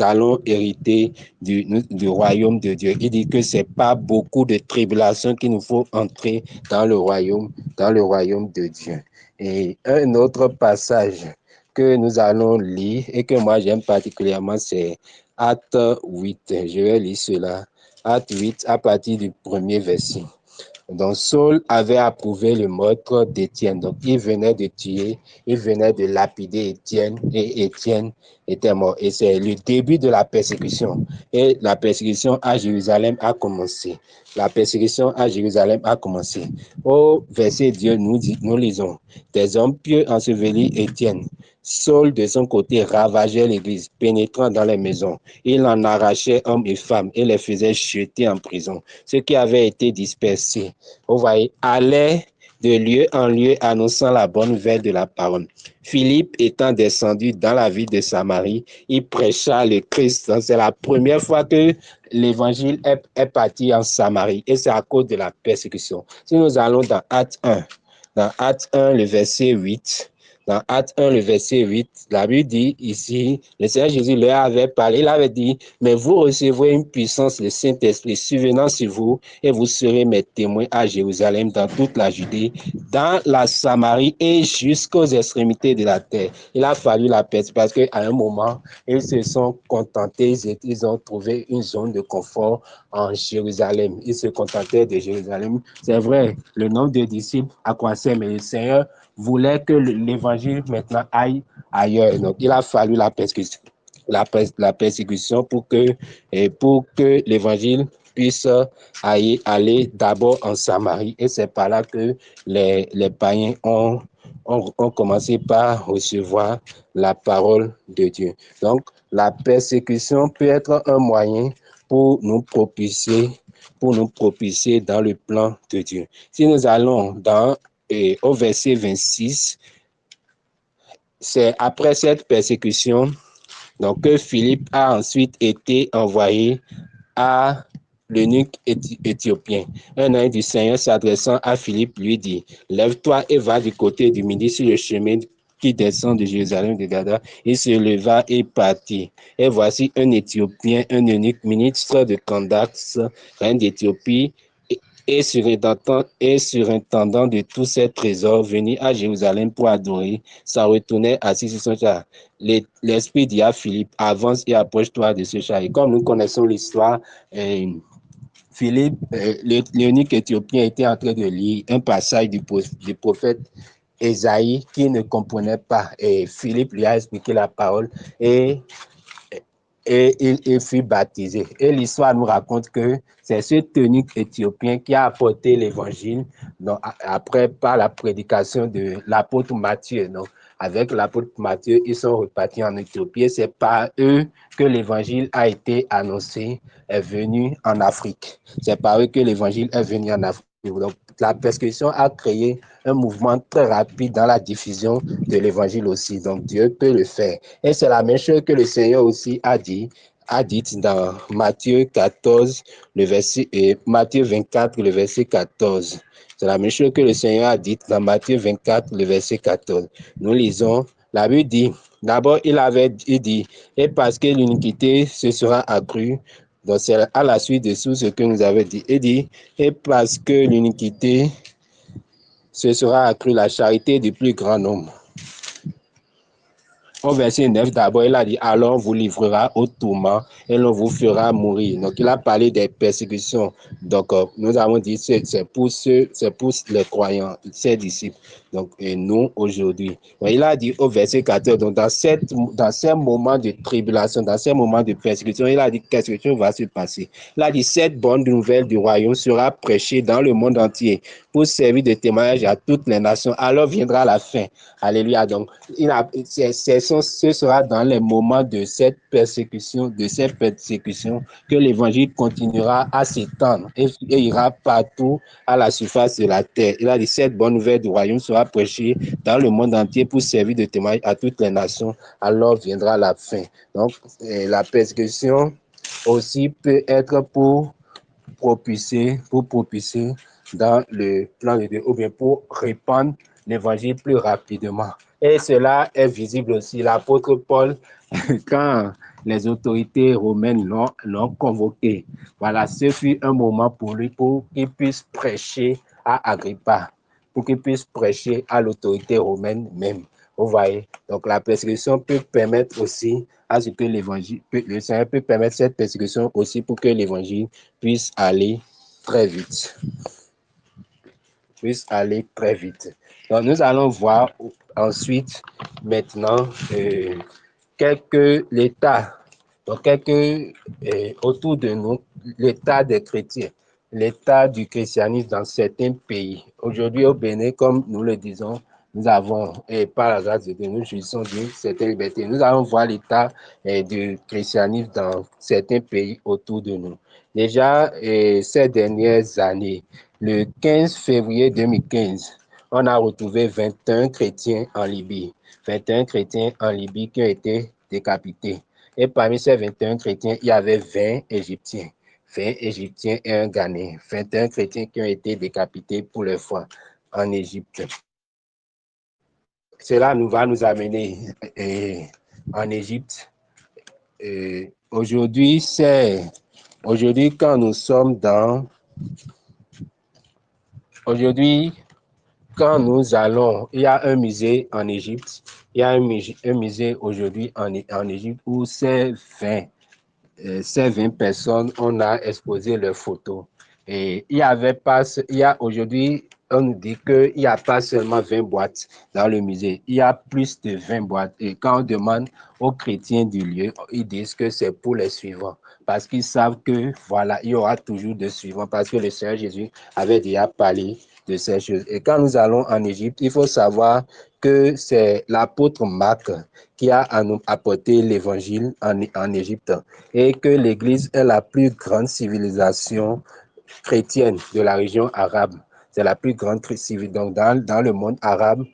allons hériter du royaume de Dieu. Il dit que c'est pas beaucoup de tribulations qu'il nous faut entrer dans le royaume de Dieu. Et un autre passage que nous allons lire et que moi j'aime particulièrement, c'est Acte 8. Je vais lire cela. Acte 8 à partir du premier verset. Donc, Saul avait approuvé le meurtre d'Étienne. Donc, il venait de tuer, il venait de lapider Étienne et Étienne était mort. Et c'est le début de la persécution. Et la persécution à Jérusalem a commencé. La persécution à Jérusalem a commencé. Au verset Dieu, nous lisons, des hommes pieux ensevelis Étienne. Saul, de son côté, ravageait l'église, pénétrant dans les maisons. Il en arrachait hommes et femmes et les faisait jeter en prison. Ceux qui avaient été dispersés, vous voyez, allaient de lieu en lieu annonçant la bonne nouvelle de la parole. Philippe étant descendu dans la ville de Samarie, il prêcha le Christ. C'est la première fois que l'évangile est parti en Samarie et c'est à cause de la persécution. Si nous allons dans Actes 1, le verset 8, dans Actes 1, le verset 8, la Bible dit ici, le Seigneur Jésus leur avait parlé, il avait dit, mais vous recevrez une puissance, le Saint-Esprit, survenant sur vous, et vous serez mes témoins à Jérusalem, dans toute la Judée, dans la Samarie et jusqu'aux extrémités de la terre. Il a fallu la peste parce qu'à un moment, ils se sont contentés, ils ont trouvé une zone de confort en Jérusalem. Ils se contentaient de Jérusalem. C'est vrai, le nombre de disciples accroissait, mais le Seigneur voulait que l'évangile maintenant aille ailleurs. Donc, il a fallu la persécution pour que l'évangile puisse aller d'abord en Samarie. Et c'est par là que les païens ont commencé par recevoir la parole de Dieu. Donc, la persécution peut être un moyen pour nous propulser dans le plan de Dieu. Si nous allons au verset 26, c'est après cette persécution donc, que Philippe a ensuite été envoyé à l'eunuque éthiopien. Un ange du Seigneur s'adressant à Philippe lui dit, lève-toi et va du côté du midi sur le chemin qui descend de Jérusalem de Gada. Il se leva et partit. Et voici un Éthiopien, un eunuque ministre de Candace, reine d'Éthiopie, et surintendant de tous ses trésors, venu à Jérusalem pour adorer, s'en retournait assis sur son char. L'Esprit dit à Philippe, avance et approche-toi de ce char. Et comme nous connaissons l'histoire, Philippe, l'eunuque éthiopien, était en train de lire un passage du prophète Ésaïe qui ne comprenait pas. Et Philippe lui a expliqué la parole et il fut baptisé. Et l'histoire nous raconte que c'est ce eunuque éthiopien qui a apporté l'évangile après par la prédication de l'apôtre Matthieu. Donc, avec l'apôtre Matthieu, ils sont repartis en Éthiopie. C'est par eux que l'évangile a été annoncé, est venu en Afrique. C'est par eux que l'évangile est venu en Afrique. Donc, la persécution a créé un mouvement très rapide dans la diffusion de l'évangile aussi. Donc, Dieu peut le faire. Et c'est la même chose que le Seigneur aussi a dit dans Matthieu 14, Matthieu 24, le verset 14. C'est la même chose que le Seigneur a dit dans Matthieu 24, le verset 14. Nous lisons, la Bible dit, d'abord il dit, et parce que l'iniquité se sera accrue, donc c'est à la suite de tout ce que nous avons dit. Il dit, et parce que l'iniquité se sera accrue, la charité du plus grand nombre. Au verset 9, d'abord, il a dit, alors on vous livrera au tourment et l'on vous fera mourir. Donc, il a parlé des persécutions. Donc, nous avons dit, c'est pour les croyants, ses disciples. Donc, et nous, aujourd'hui. Il a dit au verset 14, donc, dans ces moments de tribulation, dans ces moments de persécution, il a dit, qu'est-ce que va se passer? Il a dit, cette bonne nouvelle du royaume sera prêchée dans le monde entier pour servir de témoignage à toutes les nations. Alors viendra la fin. Alléluia. Donc, ce sera dans les moments de cette persécution, que l'évangile continuera à s'étendre et ira partout à la surface de la terre. Il a dit, cette bonne nouvelle du royaume sera prêchée dans le monde entier pour servir de témoignage à toutes les nations. Alors viendra la fin. Donc, la persécution aussi peut être pour propulser dans le plan de Dieu, ou bien pour répandre l'évangile plus rapidement. Et cela est visible aussi. L'apôtre Paul, quand les autorités romaines l'ont convoqué, voilà, ce fut un moment pour lui, pour qu'il puisse prêcher à Agrippa, pour qu'il puisse prêcher à l'autorité romaine même. Vous voyez, donc la persécution peut permettre aussi à ce que l'évangile, le Seigneur peut permettre cette persécution aussi pour que l'évangile puisse aller très vite. puisse aller très vite. Donc, nous allons voir ensuite, maintenant, l'État, donc autour de nous, l'état des chrétiens, l'état du christianisme dans certains pays. Aujourd'hui au Bénin, comme nous le disons, nous avons, et par la grâce de Dieu, nous jouissons d'une certaine liberté. Nous allons voir l'état du christianisme dans certains pays autour de nous. Déjà, ces dernières années, le 15 février 2015, on a retrouvé 21 chrétiens en Libye. 21 chrétiens en Libye qui ont été décapités. Et parmi ces 21 chrétiens, il y avait 20 Égyptiens. 20 Égyptiens et un Ghanéen. 21 chrétiens qui ont été décapités pour leur foi en Égypte. Cela nous va nous amener en Égypte. Aujourd'hui, quand nous sommes dans... Aujourd'hui, quand nous allons, il y a un musée en Égypte, il y a un musée aujourd'hui en Égypte où ces 20 personnes, on a exposé leurs photos. Et il y a aujourd'hui, on nous dit qu'il n'y a pas seulement 20 boîtes dans le musée, il y a plus de 20 boîtes. Et quand on demande aux chrétiens du lieu, ils disent que c'est pour les suivants. Parce qu'ils savent que, voilà, il y aura toujours de suivants. Parce que le Seigneur Jésus avait déjà parlé de ces choses. Et quand nous allons en Égypte, il faut savoir que c'est l'apôtre Marc qui a apporté l'évangile en Égypte et que l'Église est la plus grande civilisation chrétienne de la région arabe. C'est la plus grande civilisation. Donc, dans le monde arabe,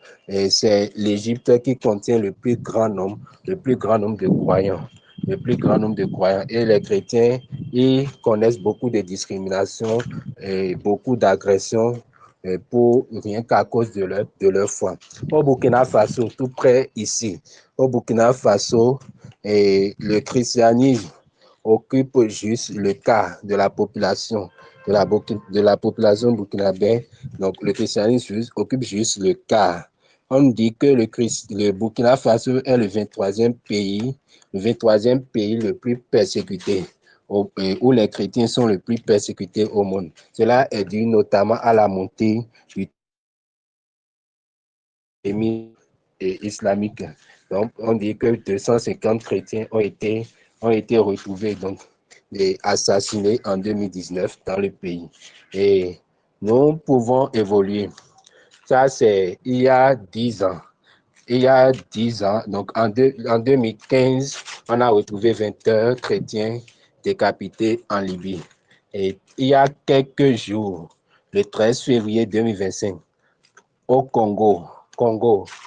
c'est l'Égypte qui contient le plus grand nombre de croyants. Le plus grand nombre de croyants. Et les chrétiens, ils connaissent beaucoup de discriminations et beaucoup d'agressions pour rien qu'à cause de leur foi. Au Burkina Faso, tout près ici, au Burkina Faso, le christianisme occupe juste le quart de la population de la population burkinabé. Donc le christianisme occupe juste le quart. On dit que le Burkina Faso est le 23e pays le plus persécuté, où les chrétiens sont le plus persécutés au monde. Cela est dû notamment à la montée du islamique. Donc, on dit que 250 chrétiens ont été retrouvés, donc, et assassinés en 2019 dans le pays. Et nous pouvons évoluer. Ça, c'est il y a 10 ans. Il y a 10 ans, donc en 2015, on a retrouvé 21 chrétiens décapités en Libye. Et il y a quelques jours, le 13 février 2025, au Congo,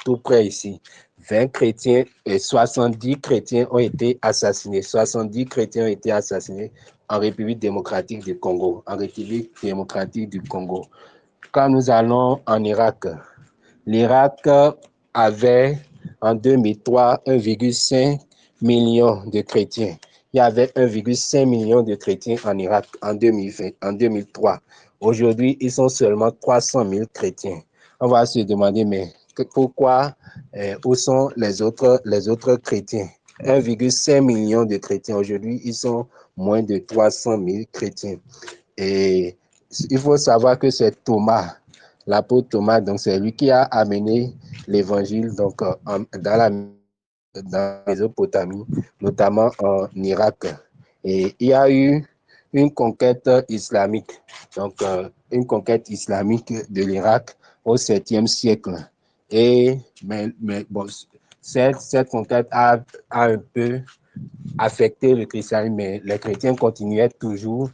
tout près ici, 20 chrétiens et 70 chrétiens ont été assassinés. 70 chrétiens ont été assassinés en République démocratique du Congo. En République démocratique du Congo. Quand nous allons en Irak, l'Irak avait en 2003 1,5 million de chrétiens. Il y avait 1,5 million de chrétiens en Irak en 2003. Aujourd'hui, ils sont seulement 300 000 chrétiens. On va se demander, mais pourquoi, où sont les autres chrétiens? 1,5 million de chrétiens. Aujourd'hui, ils sont moins de 300 000 chrétiens. Et il faut savoir que c'est Thomas, l'apôtre Thomas, donc c'est lui qui a amené l'évangile donc dans la Mésopotamie, notamment en Irak. Et il y a eu une conquête islamique, donc une conquête islamique de l'Irak au 7e siècle. Mais bon, cette conquête a un peu affecté le christianisme, mais les chrétiens continuaient toujours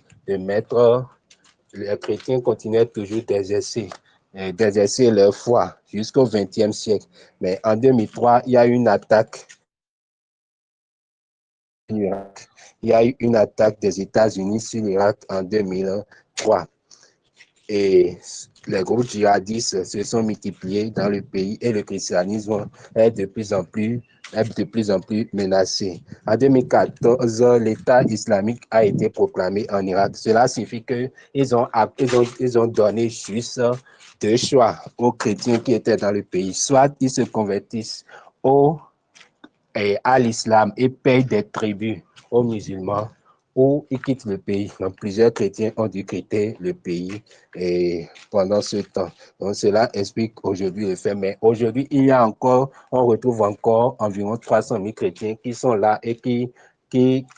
d'exercer leur foi jusqu'au XXe siècle. Mais en 2003, il y a eu une attaque. Il y a eu une attaque des États-Unis sur l'Irak en 2003. Et les groupes djihadistes se sont multipliés dans le pays et le christianisme est de plus en plus menacé. En 2014, l'État islamique a été proclamé en Irak. Cela signifie qu'ils ont donné juste deux choix aux chrétiens qui étaient dans le pays. Soit ils se convertissent à l'islam et payent des tribus aux musulmans, ou ils quittent le pays. Donc, plusieurs chrétiens ont dû quitter le pays et pendant ce temps. Donc, cela explique aujourd'hui le fait. Mais aujourd'hui, on retrouve encore environ 300 000 chrétiens qui sont là et qui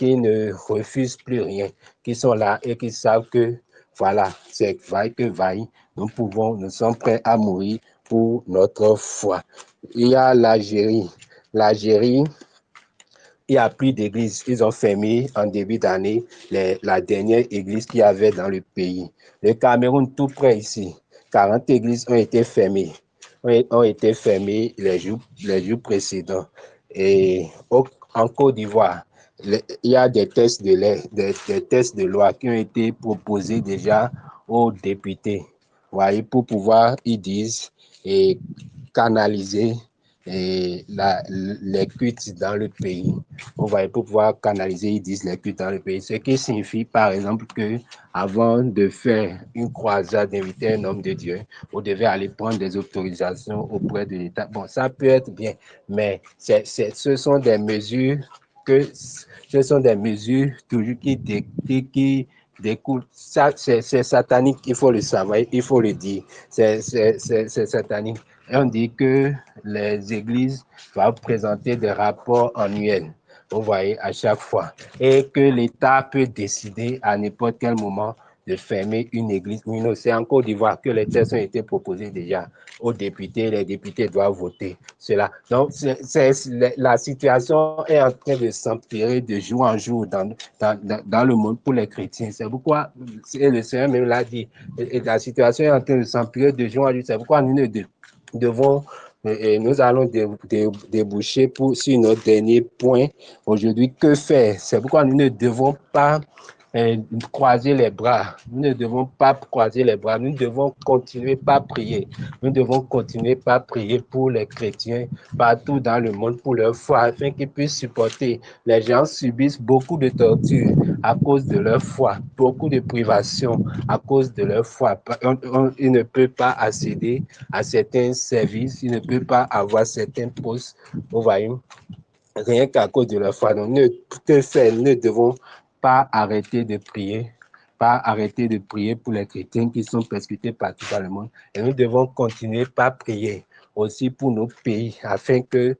ne refusent plus rien, qui sont là et qui savent que, voilà, c'est vaille que vaille. Nous sommes prêts à mourir pour notre foi. Il y a l'Algérie. L'Algérie, il n'y a plus d'église. Ils ont fermé en début d'année la dernière église qu'il y avait dans le pays. Le Cameroun, tout près ici, 40 églises ont été fermées. Les jours précédents. Et en Côte d'Ivoire, il y a des tests de loi qui ont été proposés déjà aux députés. Voyez, pour pouvoir, ils disent, et canaliser les cultes dans le pays. On va pour pouvoir canaliser, ils disent, les cultes dans le pays. Ce qui signifie, par exemple, que avant de faire une croisade, d'inviter un homme de Dieu, vous devez aller prendre des autorisations auprès de l'État. Bon, ça peut être bien, mais ce sont des mesures toujours qui découlent. Ça, c'est satanique, il faut le savoir, il faut le dire. C'est satanique. Et on dit que les églises doivent présenter des rapports annuels, vous voyez, à chaque fois. Et que l'État peut décider à n'importe quel moment de fermer une église. C'est en Côte d'Ivoire que les tests ont été proposés déjà aux députés. Les députés doivent voter cela. Donc, la situation est en train de s'empirer de jour en jour dans le monde pour les chrétiens. C'est pourquoi, le Seigneur même l'a dit, et la situation est en train de s'empirer de jour en jour. C'est pourquoi nous devons nous allons déboucher sur notre dernier point aujourd'hui. Que faire? C'est pourquoi nous ne devons pas croiser les bras. Nous ne devons pas croiser les bras. Nous devons continuer par prier. Nous devons continuer par prier pour les chrétiens partout dans le monde, pour leur foi, afin qu'ils puissent supporter. Les gens subissent beaucoup de tortures à cause de leur foi, beaucoup de privations à cause de leur foi. Ils ne peuvent pas accéder à certains services, ils ne peuvent pas avoir certains postes. Vous voyez, rien qu'à cause de leur foi. Donc, que faire? Nous ne devons pas arrêter de prier, pas arrêter de prier pour les chrétiens qui sont persécutés partout dans le monde. Et nous devons continuer par prier aussi pour nos pays, afin que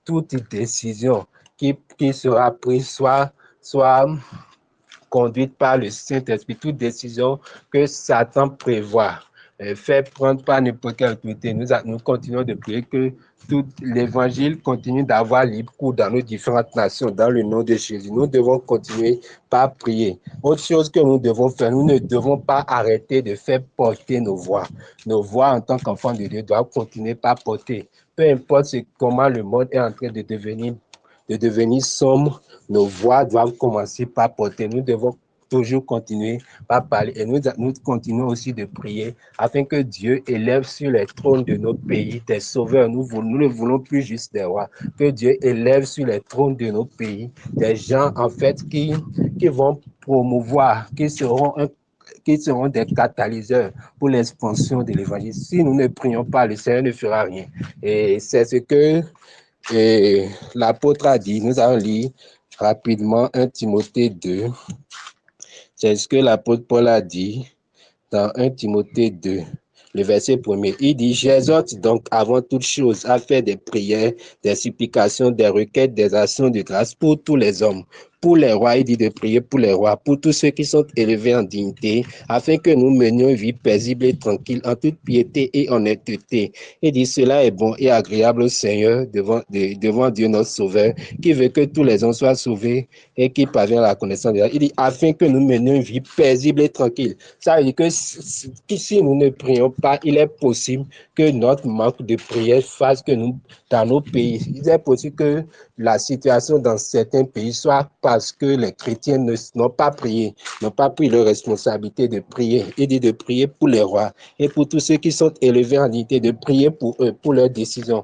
toute décision qui sera prise soit conduite par le Saint-Esprit, toute décision que Satan prévoit, fait prendre par n'importe quelle autorité. Nous continuons de prier que tout l'évangile continue d'avoir libre cours dans nos différentes nations, dans le nom de Jésus. Nous devons continuer par prier. Autre chose que nous devons faire, nous ne devons pas arrêter de faire porter nos voix. Nos voix en tant qu'enfants de Dieu doivent continuer par porter. Peu importe comment le monde est en train de devenir sombre, nos voix doivent commencer par porter. Nous devons toujours continuer par parler. Et nous continuons aussi de prier afin que Dieu élève sur les trônes de nos pays des sauveurs. Nous ne voulons plus juste des rois. Que Dieu élève sur les trônes de nos pays des gens, en fait, qui vont promouvoir, qui seront des catalyseurs pour l'expansion de l'évangile. Si nous ne prions pas, le Seigneur ne fera rien. Et c'est ce que l'apôtre a dit. Nous allons lire rapidement 1 Timothée 2. C'est ce que l'apôtre Paul a dit dans 1 Timothée 2, le verset 1er. Il dit, j'exhorte donc avant toute chose à faire des prières, des supplications, des requêtes, des actions de grâce pour tous les hommes, pour les rois, il dit de prier pour les rois, pour tous ceux qui sont élevés en dignité, afin que nous menions une vie paisible et tranquille, en toute piété et honnêteté. Il dit, cela est bon et agréable au Seigneur devant Dieu notre Sauveur, qui veut que tous les hommes soient sauvés et qui parviennent à la connaissance de Dieu. Il dit, afin que nous menions une vie paisible et tranquille. Ça veut dire que si nous ne prions pas, il est possible que notre manque de prière fasse que nous, dans nos pays, il est possible que la situation dans certains pays soit parce que les chrétiens n'ont pas prié, n'ont pas pris leur responsabilité de prier. Il dit de prier pour les rois et pour tous ceux qui sont élevés en dignité, de prier pour eux, pour leurs décisions,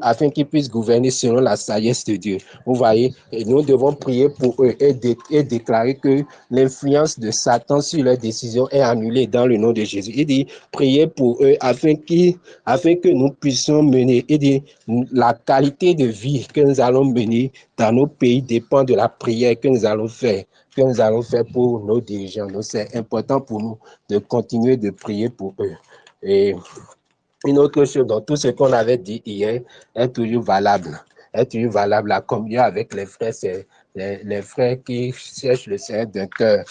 afin qu'ils puissent gouverner selon la sagesse de Dieu. Vous voyez, et nous devons prier pour eux et déclarer que l'influence de Satan sur leurs décisions est annulée dans le nom de Jésus. Il dit prier pour eux afin que nous puissions mener. Il dit la qualité de vie que nous allons mener dans nos pays dépend de la prière que nous allons faire pour nos dirigeants. Donc, c'est important pour nous de continuer de prier pour eux. Et une autre chose, donc tout ce qu'on avait dit hier est toujours valable. Est toujours valable. La communion avec les frères, c'est les frères qui cherchent le Seigneur d'un cœur,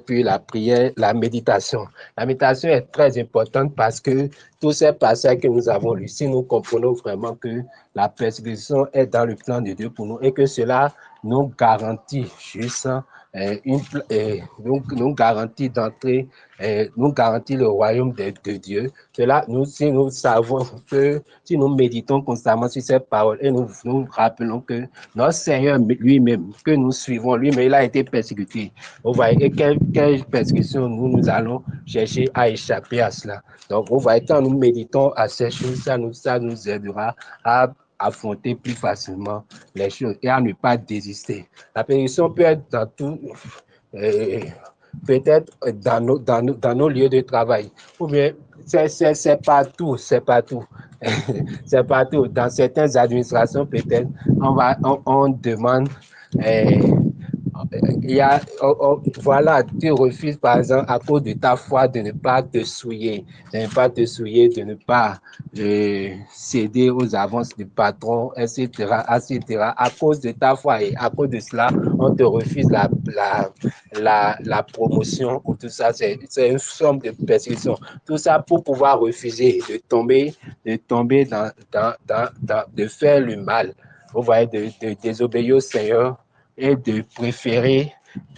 puis la prière, la méditation. La méditation est très importante parce que tous ces passages que nous avons lus, si nous comprenons vraiment que la persécution est dans le plan de Dieu pour nous et que cela nous garantit juste nous garantit d'entrer, nous garantit le royaume de Dieu. Cela, si nous savons que, si nous méditons constamment sur ces paroles et nous rappelons que notre Seigneur lui-même, que nous suivons lui-même, il a été persécuté. Vous voyez, et quelle persécution nous allons chercher à échapper à cela. Donc, vous voyez, quand nous méditons à ces choses, ça nous aidera à affronter plus facilement les choses et à ne pas désister. La persécution peut être dans tout, peut-être dans nos lieux de travail, ou bien c'est partout, c'est partout. C'est partout. Dans certaines administrations, peut-être, on demande il y a, voilà, tu refuses par exemple à cause de ta foi de ne pas te souiller, de ne pas céder aux avances du patron, etc., etc. À cause de ta foi et à cause de cela, on te refuse la promotion ou tout ça. C'est une forme de persécution. Tout ça pour pouvoir refuser de tomber de faire le mal. Vous voyez, de désobéir au Seigneur et de préférer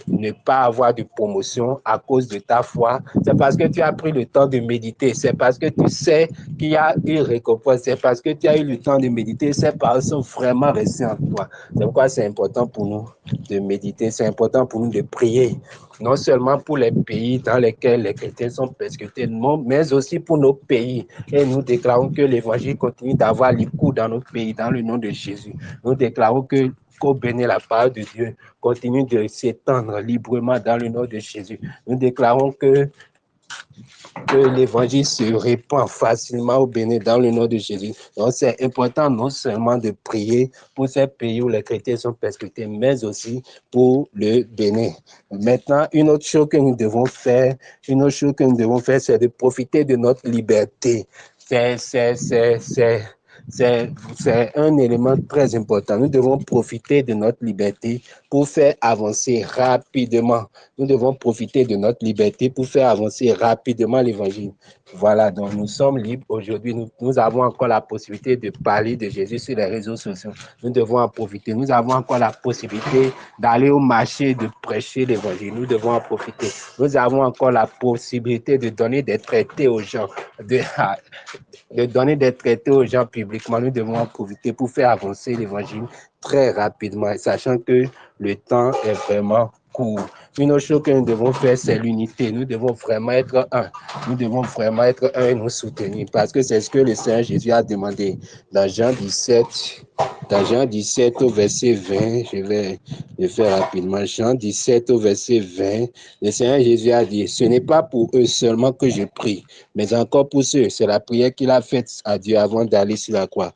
ne pas avoir de promotion à cause de ta foi. C'est parce que tu as pris le temps de méditer. C'est parce que tu sais qu'il y a une récompense. C'est parce que tu as eu le temps de méditer. Ces paroles sont vraiment restées en toi. C'est pourquoi c'est important pour nous de méditer. C'est important pour nous de prier. Non seulement pour les pays dans lesquels les chrétiens sont persécutés, mais aussi pour nos pays. Et nous déclarons que l'évangile continue d'avoir l'écoute dans nos pays, dans le nom de Jésus. Nous déclarons que qu'au béni la parole de Dieu continue de s'étendre librement dans le nom de Jésus. Nous déclarons que l'évangile se répand facilement au Bénin dans le nom de Jésus. Donc, c'est important non seulement de prier pour ces pays où les chrétiens sont persécutés, mais aussi pour le Bénin. Maintenant, une autre chose que nous devons faire, c'est de profiter de notre liberté. C'est un élément très important. Nous devons profiter de notre liberté pour faire avancer rapidement. Nous devons profiter de notre liberté pour faire avancer rapidement l'évangile. Voilà, donc nous sommes libres aujourd'hui. Nous avons encore la possibilité de parler de Jésus sur les réseaux sociaux. Nous devons en profiter. Nous avons encore la possibilité d'aller au marché, de prêcher l'évangile. Nous devons en profiter. Nous avons encore la possibilité de donner des traités aux gens, de donner des traités aux gens publiquement. Nous devons en profiter pour faire avancer l'évangile très rapidement, sachant que le temps est vraiment court. Une autre chose que nous devons faire, c'est l'unité. Nous devons vraiment être un. Nous devons vraiment être un et nous soutenir, parce que c'est ce que le Seigneur Jésus a demandé dans Jean 17. Dans Jean 17 au verset 20, je vais le faire rapidement. Jean 17 au verset 20, le Seigneur Jésus a dit, ce n'est pas pour eux seulement que je prie, mais encore pour ceux, c'est la prière qu'il a faite à Dieu avant d'aller sur la croix.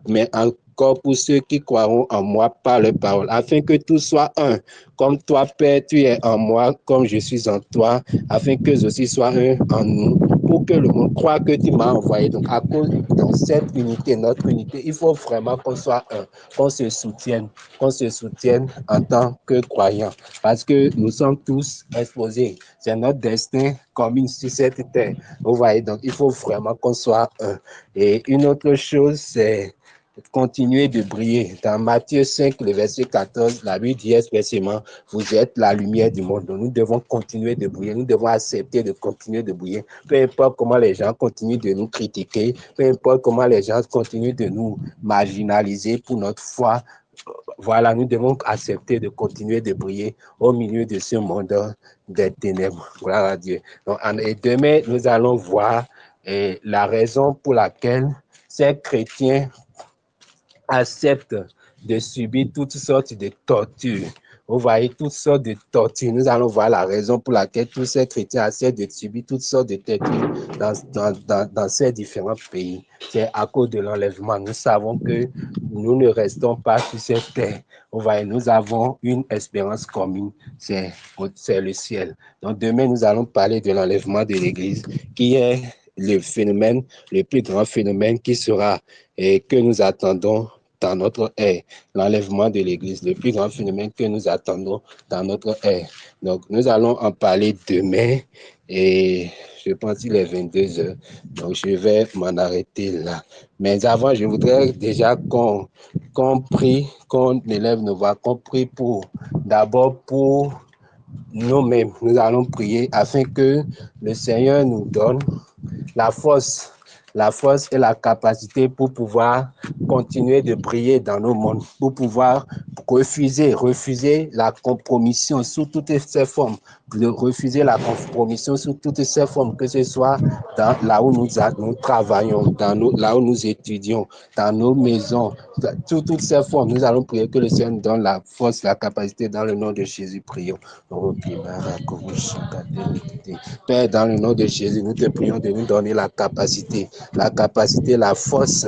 Mais encore pour ceux qui croiront en moi par les paroles, afin que tout soit un. Comme toi, Père, tu es en moi, comme je suis en toi, afin qu'eux aussi soient un en nous, pour que le monde croit que tu m'as envoyé. Donc, à cause de cette unité, notre unité, il faut vraiment qu'on soit un, qu'on se soutienne en tant que croyants, parce que nous sommes tous exposés. C'est notre destin commun sur cette terre. Vous voyez, donc il faut vraiment qu'on soit un. Et une autre chose, c'est continuer de briller. Dans Matthieu 5, le verset 14, la Bible dit expressément, vous êtes la lumière du monde. Donc, nous devons continuer de briller. Nous devons accepter de continuer de briller. Peu importe comment les gens continuent de nous critiquer, peu importe comment les gens continuent de nous marginaliser pour notre foi. Voilà, nous devons accepter de continuer de briller au milieu de ce monde des ténèbres. Gloire à Dieu. Donc, et demain, nous allons voir la raison pour laquelle ces chrétiens acceptent de subir toutes sortes de tortures. Vous voyez toutes sortes de tortures. Nous allons voir la raison pour laquelle tous ces chrétiens essaient de subir toutes sortes de tortures dans ces différents pays. C'est à cause de l'enlèvement. Nous savons que nous ne restons pas sur cette terre. Vous voyez, nous avons une espérance commune, c'est le ciel. Donc demain, nous allons parler de l'enlèvement de l'Église, qui est le phénomène, le plus grand phénomène qui sera et que nous attendons dans notre ère, l'enlèvement de l'Église, le plus grand phénomène que nous attendons dans notre ère. Donc, nous allons en parler demain et je pense qu'il est 22 heures. Donc, je vais m'en arrêter là. Mais avant, je voudrais déjà qu'on prie, qu'on élève nos voix, qu'on prie d'abord pour nous-mêmes. Nous allons prier afin que le Seigneur nous donne la force et la capacité pour pouvoir continuer de briller dans nos mondes, pour pouvoir refuser la compromission sous toutes ses formes, refuser la compromission sous toutes ses formes, que ce soit là où nous travaillons, là où nous étudions, dans nos maisons, sous toutes ces formes. Nous allons prier que le Seigneur nous donne la force, la capacité dans le nom de Jésus. Prions. Père, dans le nom de Jésus, nous te prions de nous donner la capacité, la force,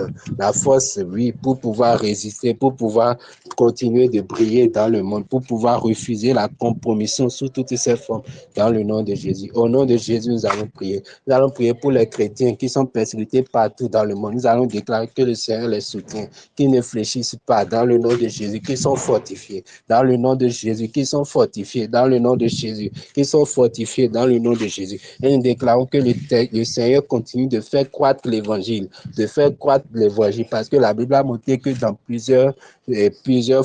oui, pour pouvoir résister, pour pouvoir continuer de briller dans le monde, pour pouvoir refuser la compromission sous toutes ses formes, dans le nom de Jésus. Au nom de Jésus, nous allons prier. Nous allons prier pour les chrétiens qui sont persécutés partout dans le monde. Nous allons déclarer que le Seigneur les soutient, qu'ils ne fléchissent pas, dans le nom de Jésus, qu'ils sont fortifiés, dans le nom de Jésus, qu'ils sont fortifiés, dans le nom de Jésus, qu'ils sont fortifiés, dans le nom de Jésus. Et nous déclarons que le Seigneur continue de faire croître l'évangile, parce que la Bible a montré que dans plusieurs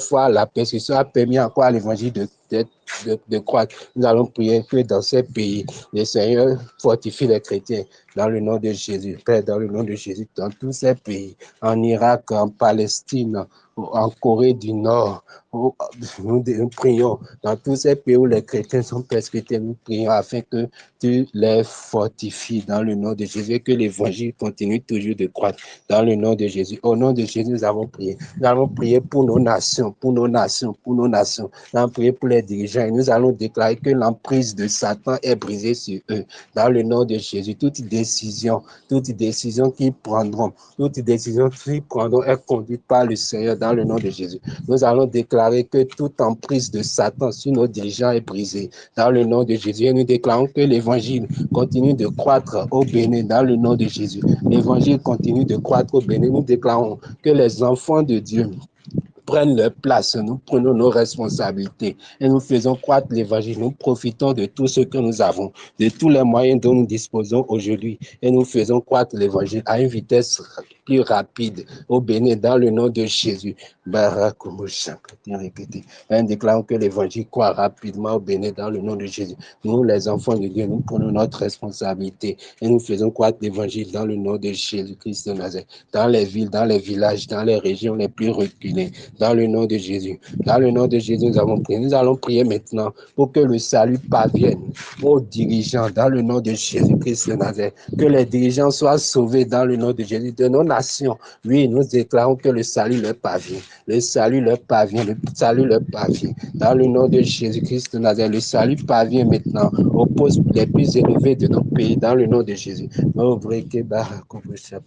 fois, la persécution a permis encore à l'évangile de croître. Nous allons prier que dans ces pays, le Seigneur fortifie les chrétiens dans le nom de Jésus. Père, dans le nom de Jésus, dans tous ces pays, en Irak, en Palestine, en Corée du Nord, nous prions dans tous ces pays où les chrétiens sont persécutés, nous prions afin que tu les fortifies dans le nom de Jésus et que l'évangile continue toujours de croître dans le nom de Jésus. Au nom de Jésus, nous avons prié. Nous allons prier pour nos nations, pour nos nations, pour nos nations. Nous allons prier pour les dirigeants et nous allons déclarer que l'emprise de Satan est brisée sur eux dans le nom de Jésus. Toute décision qu'ils prendront, est conduite par le Seigneur dans le nom de Jésus. Nous allons déclarer que toute emprise de Satan sur nos dirigeants est brisée dans le nom de Jésus. Et nous déclarons que l'évangile continue de croître au Bénin dans le nom de Jésus. L'évangile continue de croître au Bénin. Nous déclarons que les enfants de Dieu prennent leur place, nous prenons nos responsabilités et nous faisons croître l'évangile. Nous profitons de tout ce que nous avons, de tous les moyens dont nous disposons aujourd'hui et nous faisons croître l'évangile à une vitesse plus rapide au Bénin dans le nom de Jésus. En déclarant que l'évangile croît rapidement au Bénin dans le nom de Jésus. Nous, les enfants de Dieu, nous prenons notre responsabilité et nous faisons croître l'évangile dans le nom de Jésus-Christ de Nazareth, dans les villes, dans les villages, dans les régions les plus reculées, dans le nom de Jésus. Dans le nom de Jésus, nous avons prié. Nous allons prier maintenant pour que le salut parvienne aux dirigeants dans le nom de Jésus-Christ de Nazareth. Que les dirigeants soient sauvés dans le nom de Jésus, de nos nations. Oui, nous déclarons que le salut leur parvient. Le salut leur parvient. Le salut leur parvient. Dans le nom de Jésus-Christ de Nazareth, le salut parvient maintenant aux postes les plus élevés de nos pays dans le nom de Jésus.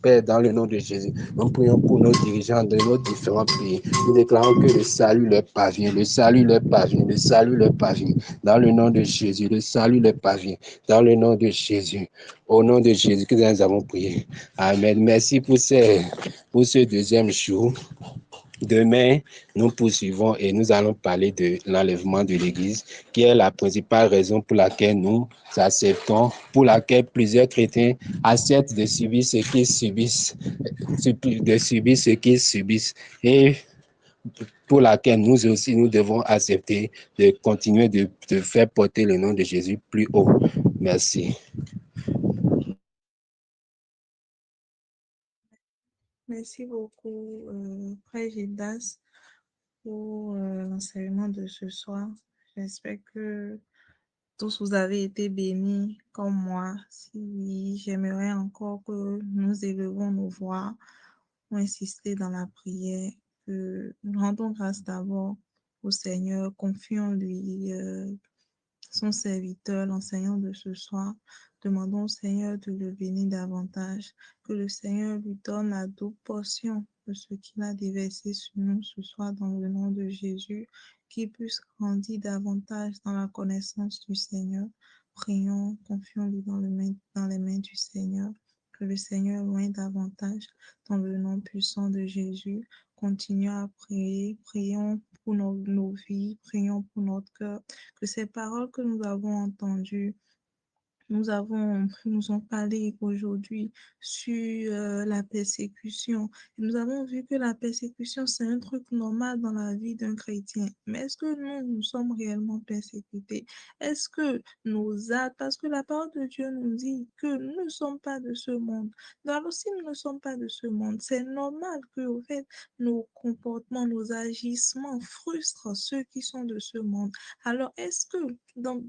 Père, dans le nom de Jésus, nous prions pour nos dirigeants de nos différents pays. Nous déclarons que le salut leur parvient, le salut leur parvient, le salut leur parvient. Dans le nom de Jésus, le salut leur parvient. Dans le nom de Jésus. Au nom de Jésus que nous avons prié. Amen. Merci pour ce deuxième jour. Demain, nous poursuivons et nous allons parler de l'enlèvement de l'Église, qui est la principale raison pour laquelle nous acceptons, pour laquelle plusieurs chrétiens acceptent de subir ce qu'ils subissent, et pour laquelle nous aussi, nous devons accepter de continuer de faire porter le nom de Jésus plus haut. Merci. Merci beaucoup, Frère Gildas, pour l'enseignement de ce soir. J'espère que tous vous avez été bénis comme moi. Si j'aimerais encore que nous élevons nos voix pour insister dans la prière, que nous rendons grâce d'abord au Seigneur, confions-lui son serviteur, l'enseignant de ce soir. Demandons au Seigneur de le bénir davantage, que le Seigneur lui donne la double portion de ce qu'il a déversé sur nous ce soir dans le nom de Jésus, qu'il puisse grandir davantage dans la connaissance du Seigneur. Prions, confions-lui dans les mains du Seigneur. Que le Seigneur loin davantage dans le nom puissant de Jésus. Continuons à prier, prions pour nos vies, prions pour notre cœur, que ces paroles que nous avons entendues nous ont parlé aujourd'hui sur la persécution. Et nous avons vu que la persécution, c'est un truc normal dans la vie d'un chrétien. Mais est-ce que nous sommes réellement persécutés? Est-ce que nos actes, parce que la parole de Dieu nous dit que nous ne sommes pas de ce monde. Alors si nous ne sommes pas de ce monde, c'est normal que, au fait, nos comportements, nos agissements frustrent ceux qui sont de ce monde. Alors, est-ce que dans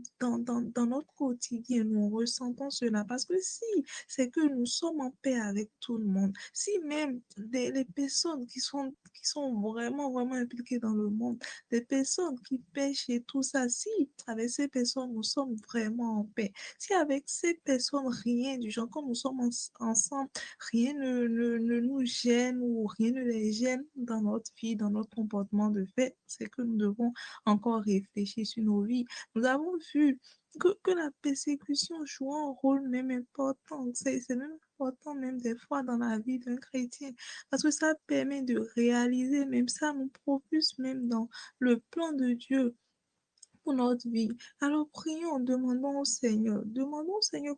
notre quotidien, nous ressentons cela? Parce que si c'est que nous sommes en paix avec tout le monde, si même les personnes qui sont vraiment, vraiment impliquées dans le monde, des personnes qui pêchent et tout ça, si avec ces personnes, nous sommes vraiment en paix, si avec ces personnes, rien du genre, quand nous sommes ensemble, rien ne nous gêne ou rien ne les gêne dans notre vie, dans notre comportement de fait, c'est que nous devons encore réfléchir sur nos vies. Nous avons vu que la persécution joue un rôle même important. C'est même important même des fois dans la vie d'un chrétien parce que ça permet de réaliser, même ça nous propulse même dans le plan de Dieu pour notre vie. Alors prions, demandons au Seigneur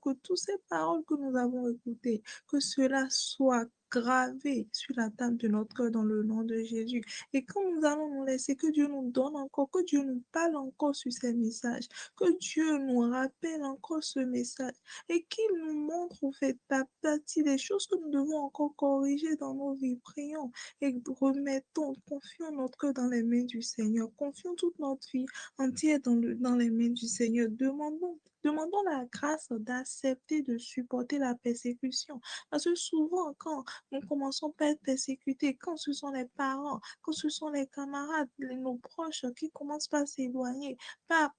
que toutes ces paroles que nous avons écoutées, que cela soit gravé sur la table de notre cœur dans le nom de Jésus. Et quand nous allons nous laisser, que Dieu nous donne encore, que Dieu nous parle encore sur ces messages, que Dieu nous rappelle encore ce message et qu'il nous montre au fait à partie des choses que nous devons encore corriger dans nos vies. Prions et remettons, confions notre cœur dans les mains du Seigneur, confions toute notre vie entière dans les mains du Seigneur. Demandons la grâce d'accepter de supporter la persécution. Parce que souvent, quand nous commençons par être persécutés, quand ce sont les parents, quand ce sont les camarades, nos proches qui commencent par s'éloigner, pas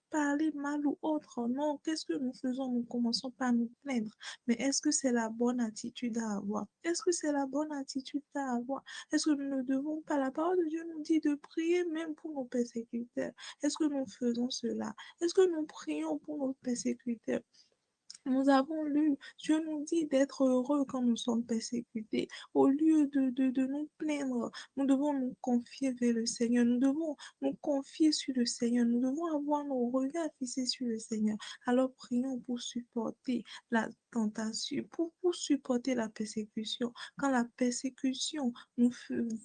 parler mal ou autre, non, qu'est-ce que nous faisons? Nous commençons par nous plaindre. Mais est-ce que c'est la bonne attitude à avoir? Est-ce que c'est la bonne attitude à avoir? Est-ce que nous ne devons pas, la parole de Dieu nous dit de prier même pour nos persécuteurs. Est-ce que nous faisons cela? Est-ce que nous prions pour nos persécuteurs? Nous avons lu, Dieu nous dit d'être heureux quand nous sommes persécutés. Au lieu de nous plaindre, nous devons nous confier vers le Seigneur. Nous devons nous confier sur le Seigneur. Nous devons avoir nos regards fixés sur le Seigneur. Alors prions pour supporter la tentation, pour supporter la persécution. Quand la persécution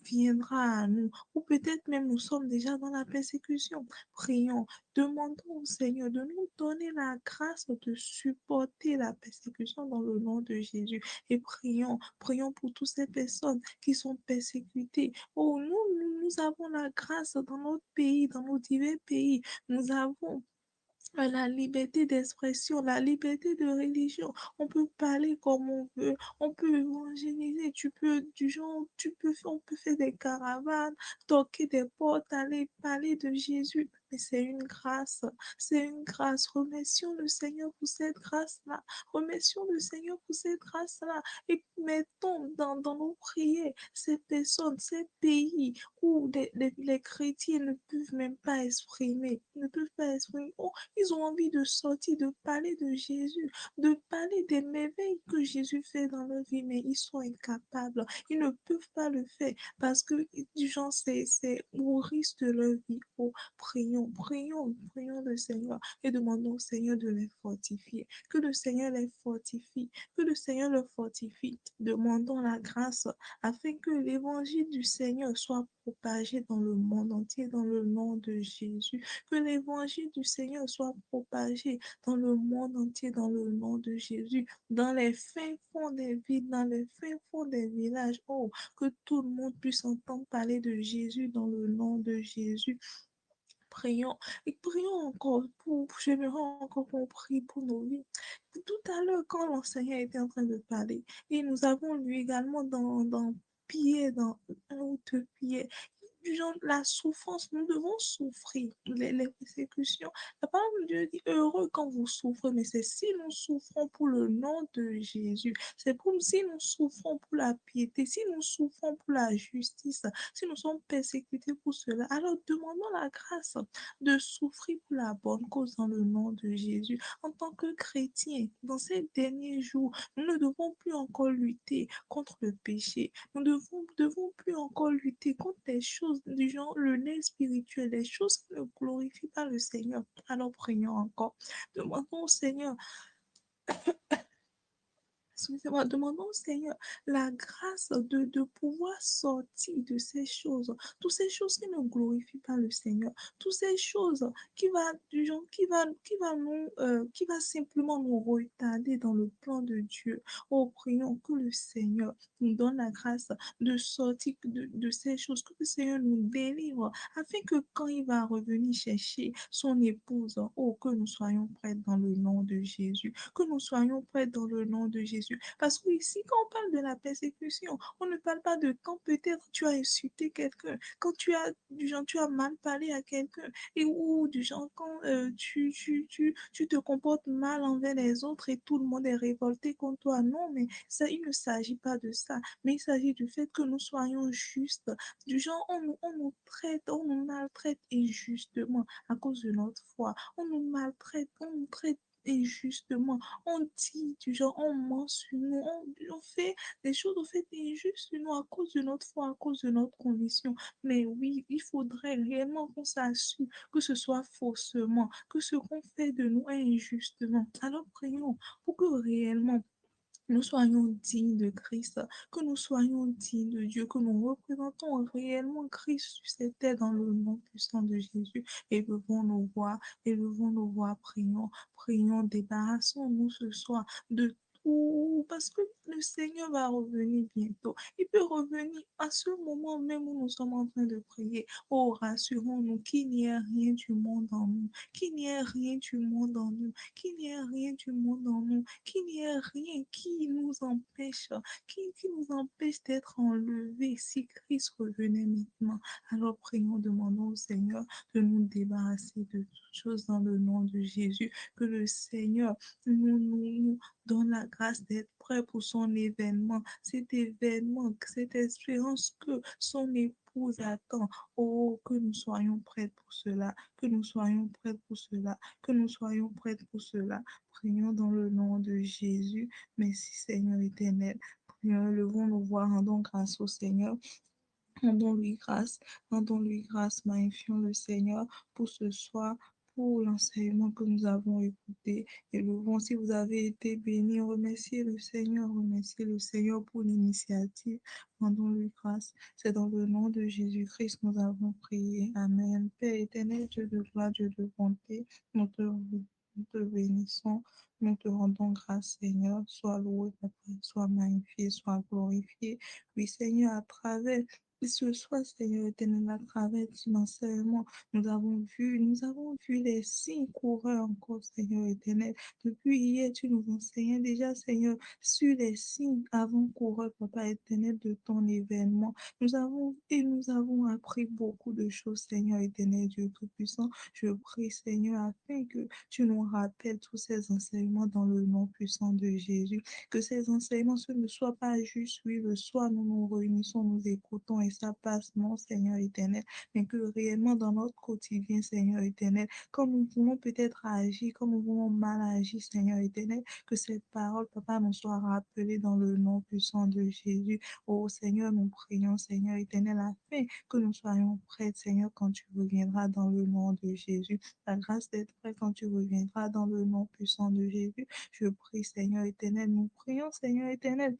viendra à nous, ou peut-être même nous sommes déjà dans la persécution, prions. Demandons au Seigneur de nous donner la grâce de supporter la persécution dans le nom de Jésus. Et prions pour toutes ces personnes qui sont persécutées. Oh, nous avons la grâce dans notre pays, dans nos divers pays. Nous avons la liberté d'expression, la liberté de religion. On peut parler comme on veut, on peut évangéliser, on peut faire des caravanes, toquer des portes, aller parler de Jésus. Mais c'est une grâce, c'est une grâce. Remercions le Seigneur pour cette grâce-là. Remercions le Seigneur pour cette grâce-là. Et mettons dans nos prières ces personnes, ces pays où les chrétiens ne peuvent même pas exprimer, ne peuvent pas exprimer. Oh, ils ont envie de sortir, de parler de Jésus, de parler des merveilles que Jésus fait dans leur vie, mais ils sont incapables. Ils ne peuvent pas le faire parce que, du genre, c'est au risque de leur vie. Oh, prions le Seigneur et demandons au Seigneur de les fortifier. Que le Seigneur les fortifie, que le Seigneur les fortifie. Demandons la grâce afin que l'évangile du Seigneur soit propagé dans le monde entier dans le nom de Jésus. Que l'évangile du Seigneur soit propagé dans le monde entier dans le nom de Jésus. Dans les fins fonds des villes, dans les fins fonds des villages. Oh, que tout le monde puisse entendre parler de Jésus dans le nom de Jésus. Prions et prions encore j'aimerais encore qu'on prie pour nos vies. Tout à l'heure, quand l'enseignant était en train de parler, et nous avons lu également dans Pierre, dans un ou deux Pierre, genre, la souffrance, nous devons souffrir les persécutions. La parole de Dieu dit heureux quand vous souffrez, mais c'est si nous souffrons pour le nom de Jésus, c'est comme si nous souffrons pour la piété, si nous souffrons pour la justice, si nous sommes persécutés pour cela, alors demandons la grâce de souffrir pour la bonne cause dans le nom de Jésus. En tant que chrétiens, dans ces derniers jours, nous ne devons plus encore lutter contre le péché. Nous devons plus encore lutter contre des choses du genre le nez spirituel, des choses qui ne glorifient pas le Seigneur. Alors prions encore. Demandons au Seigneur, excusez-moi, demandons au Seigneur la grâce de pouvoir sortir de ces choses, toutes ces choses qui ne glorifient pas le Seigneur, toutes ces choses qui va du genre, qui va simplement nous retarder dans le plan de Dieu. Oh, prions que le Seigneur nous donne la grâce de sortir de ces choses, que le Seigneur nous délivre, afin que quand il va revenir chercher son épouse, oh, que nous soyons prêts dans le nom de Jésus, que nous soyons prêts dans le nom de Jésus. Parce que ici, quand on parle de la persécution, on ne parle pas de quand peut-être tu as insulté quelqu'un, quand tu as, du genre, tu as mal parlé à quelqu'un, et ou du genre, quand tu te comportes mal envers les autres et tout le monde est révolté contre toi. Non, mais ça, il ne s'agit pas de ça, mais il s'agit du fait que nous soyons justes. Du genre, on nous maltraite injustement à cause de notre foi. On nous maltraite, on nous traite injustement. On dit du genre, on ment sur nous, on fait des choses, on fait injustes sur nous à cause de notre foi, à cause de notre condition. Mais oui, il faudrait réellement qu'on s'assure que ce soit faussement, que ce qu'on fait de nous est injustement. Alors prions pour que réellement nous soyons dignes de Christ, que nous soyons dignes de Dieu, que nous représentons réellement Christ sur cette terre dans le nom puissant de Jésus. Élevons nos voix, prions, prions, débarrassons-nous ce soir de tout, parce que le Seigneur va revenir bientôt. Il peut revenir à ce moment même où nous sommes en train de prier. Oh, rassurons-nous qu'il n'y ait rien du monde en nous, qu'il n'y ait rien du monde en nous, qu'il n'y ait rien du monde en nous, qu'il n'y ait rien qui nous empêche d'être enlevés si Christ revenait maintenant. Alors prions, demandons au Seigneur de nous débarrasser de toutes choses dans le nom de Jésus, que le Seigneur nous donne la grâce d'être prêt pour son événement, cette espérance que son épouse attend. Oh, que nous soyons prêts pour cela, que nous soyons prêts pour cela, que nous soyons prêts pour cela. Prions dans le nom de Jésus. Merci Seigneur éternel. Prions, levons nos voix, rendons grâce au Seigneur. Rendons-lui grâce, magnifions le Seigneur pour ce soir, pour l'enseignement que nous avons écouté. Et levons, si vous avez été bénis, remerciez le Seigneur pour l'initiative. Rendons-lui grâce. C'est dans le nom de Jésus-Christ que nous avons prié. Amen. Père éternel, Dieu de gloire, Dieu de bonté, nous te bénissons, nous te rendons grâce, Seigneur. Sois loué, Papa, sois magnifié, sois glorifié. Oui, Seigneur, à travers et ce soir, Seigneur éternel, à travers ton enseignement, nous avons vu les signes courir encore, Seigneur éternel. Depuis hier, tu nous enseignais déjà, Seigneur, sur les signes avant-coureurs, Papa éternel, de ton événement. Nous avons appris beaucoup de choses, Seigneur éternel, Dieu Tout-Puissant. Je prie, Seigneur, afin que tu nous rappelles tous ces enseignements dans le nom puissant de Jésus. Que ces enseignements, ce ne soient pas juste, oui, le soir, nous nous réunissons, nous écoutons et ça passe, non, Seigneur éternel, mais que réellement dans notre quotidien, Seigneur éternel, comme nous voulons peut-être agir, comme nous voulons mal agir, Seigneur éternel, que cette parole, Papa, nous soit rappelée dans le nom puissant de Jésus. Oh Seigneur, nous prions, Seigneur éternel, afin que nous soyons prêts, Seigneur, quand tu reviendras dans le nom de Jésus. La grâce d'être prêt quand tu reviendras dans le nom puissant de Jésus. Je prie, Seigneur éternel, nous prions, Seigneur éternel,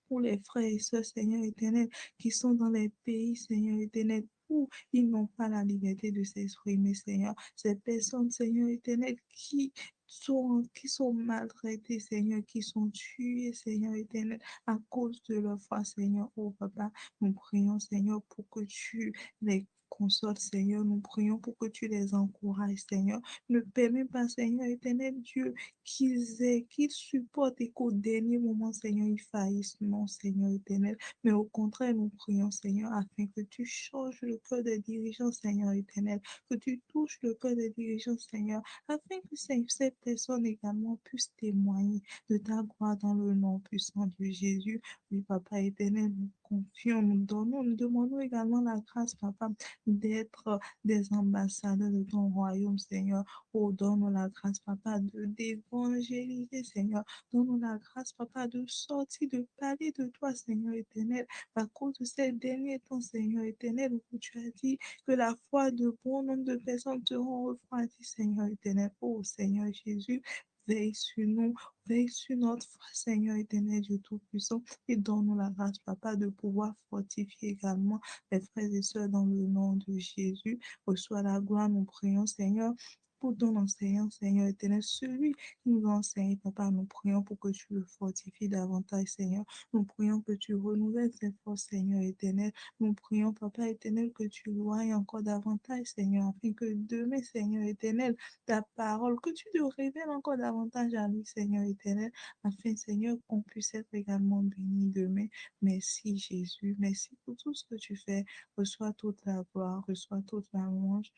pour les frères et sœurs, Seigneur éternel, qui sont dans les pays, Seigneur éternel, où ils n'ont pas la liberté de s'exprimer, Seigneur. Ces personnes, Seigneur éternel, qui sont maltraitées, Seigneur, qui sont tuées, Seigneur éternel, à cause de leur foi, Seigneur. Oh, Papa, nous prions, Seigneur, pour que tu les consolent, Seigneur. Nous prions pour que tu les encourages, Seigneur. Ne permets pas, Seigneur éternel Dieu, qu'ils supportent et qu'au dernier moment, Seigneur, ils faillissent. Non, Seigneur éternel. Mais au contraire, nous prions, Seigneur, afin que tu changes le cœur des dirigeants, Seigneur éternel. Que tu touches le cœur des dirigeants, Seigneur, afin que ces personnes également puissent témoigner de ta gloire dans le nom puissant de Jésus. Oui, Papa éternel, nous confions, nous demandons également la grâce, Papa, d'être des ambassadeurs de ton royaume, Seigneur. Oh, donne-nous la grâce, Papa, d'évangéliser, Seigneur. Donne-nous la grâce, Papa, de sortir, de parler de toi, Seigneur éternel, à cause de ces derniers temps, Seigneur éternel, où tu as dit que la foi de bon nombre de personnes seront refroidies, Seigneur éternel. Oh, Seigneur Jésus, veille sur nous, veille sur notre foi, Seigneur éternel, Dieu Tout-Puissant, et donne-nous la grâce, Papa, de pouvoir fortifier également les frères et sœurs dans le nom de Jésus. Reçois la gloire, nous prions, Seigneur, pour ton enseignant, Seigneur éternel, celui qui nous enseigne, Papa, nous prions pour que tu le fortifies davantage, Seigneur. Nous prions que tu renouvelles ses forces, Seigneur éternel. Nous prions, Papa éternel, que tu loignes encore davantage, Seigneur, afin que demain, Seigneur éternel, ta parole, que tu te révèles encore davantage à lui, Seigneur éternel, afin, Seigneur, qu'on puisse être également béni demain. Merci, Jésus. Merci pour tout ce que tu fais. Reçois toute la gloire, reçois toute la louange,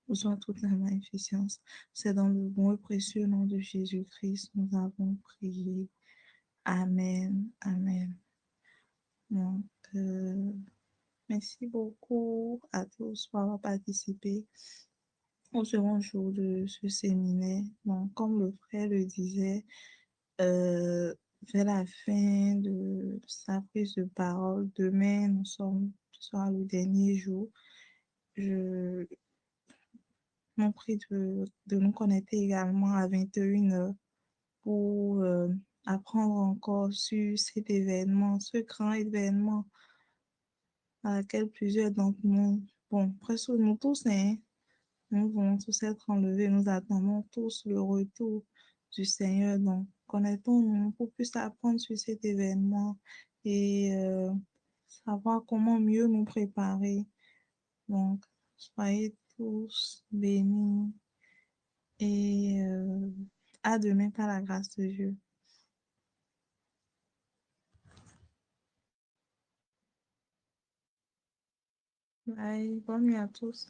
reçois toute la magnificence. C'est dans le bon et précieux nom de Jésus-Christ, nous avons prié. Amen. Amen. Donc, merci beaucoup à tous pour avoir participé au second jour de ce séminaire. Donc, comme le frère le disait, euh, vers la fin de sa prise de parole, demain, ce sera le dernier jour. Je m'en prie de nous connecter également à 21 heures pour apprendre encore sur cet événement, ce grand événement à laquelle plusieurs d'entre nous, bon, presque nous tous, hein, nous voulons tous être enlevés, nous attendons tous le retour du Seigneur. Donc, connectons-nous pour plus apprendre sur cet événement et savoir comment mieux nous préparer. Donc, soyez tous bénis et à demain par la grâce de Dieu. Bye, bonne nuit à tous.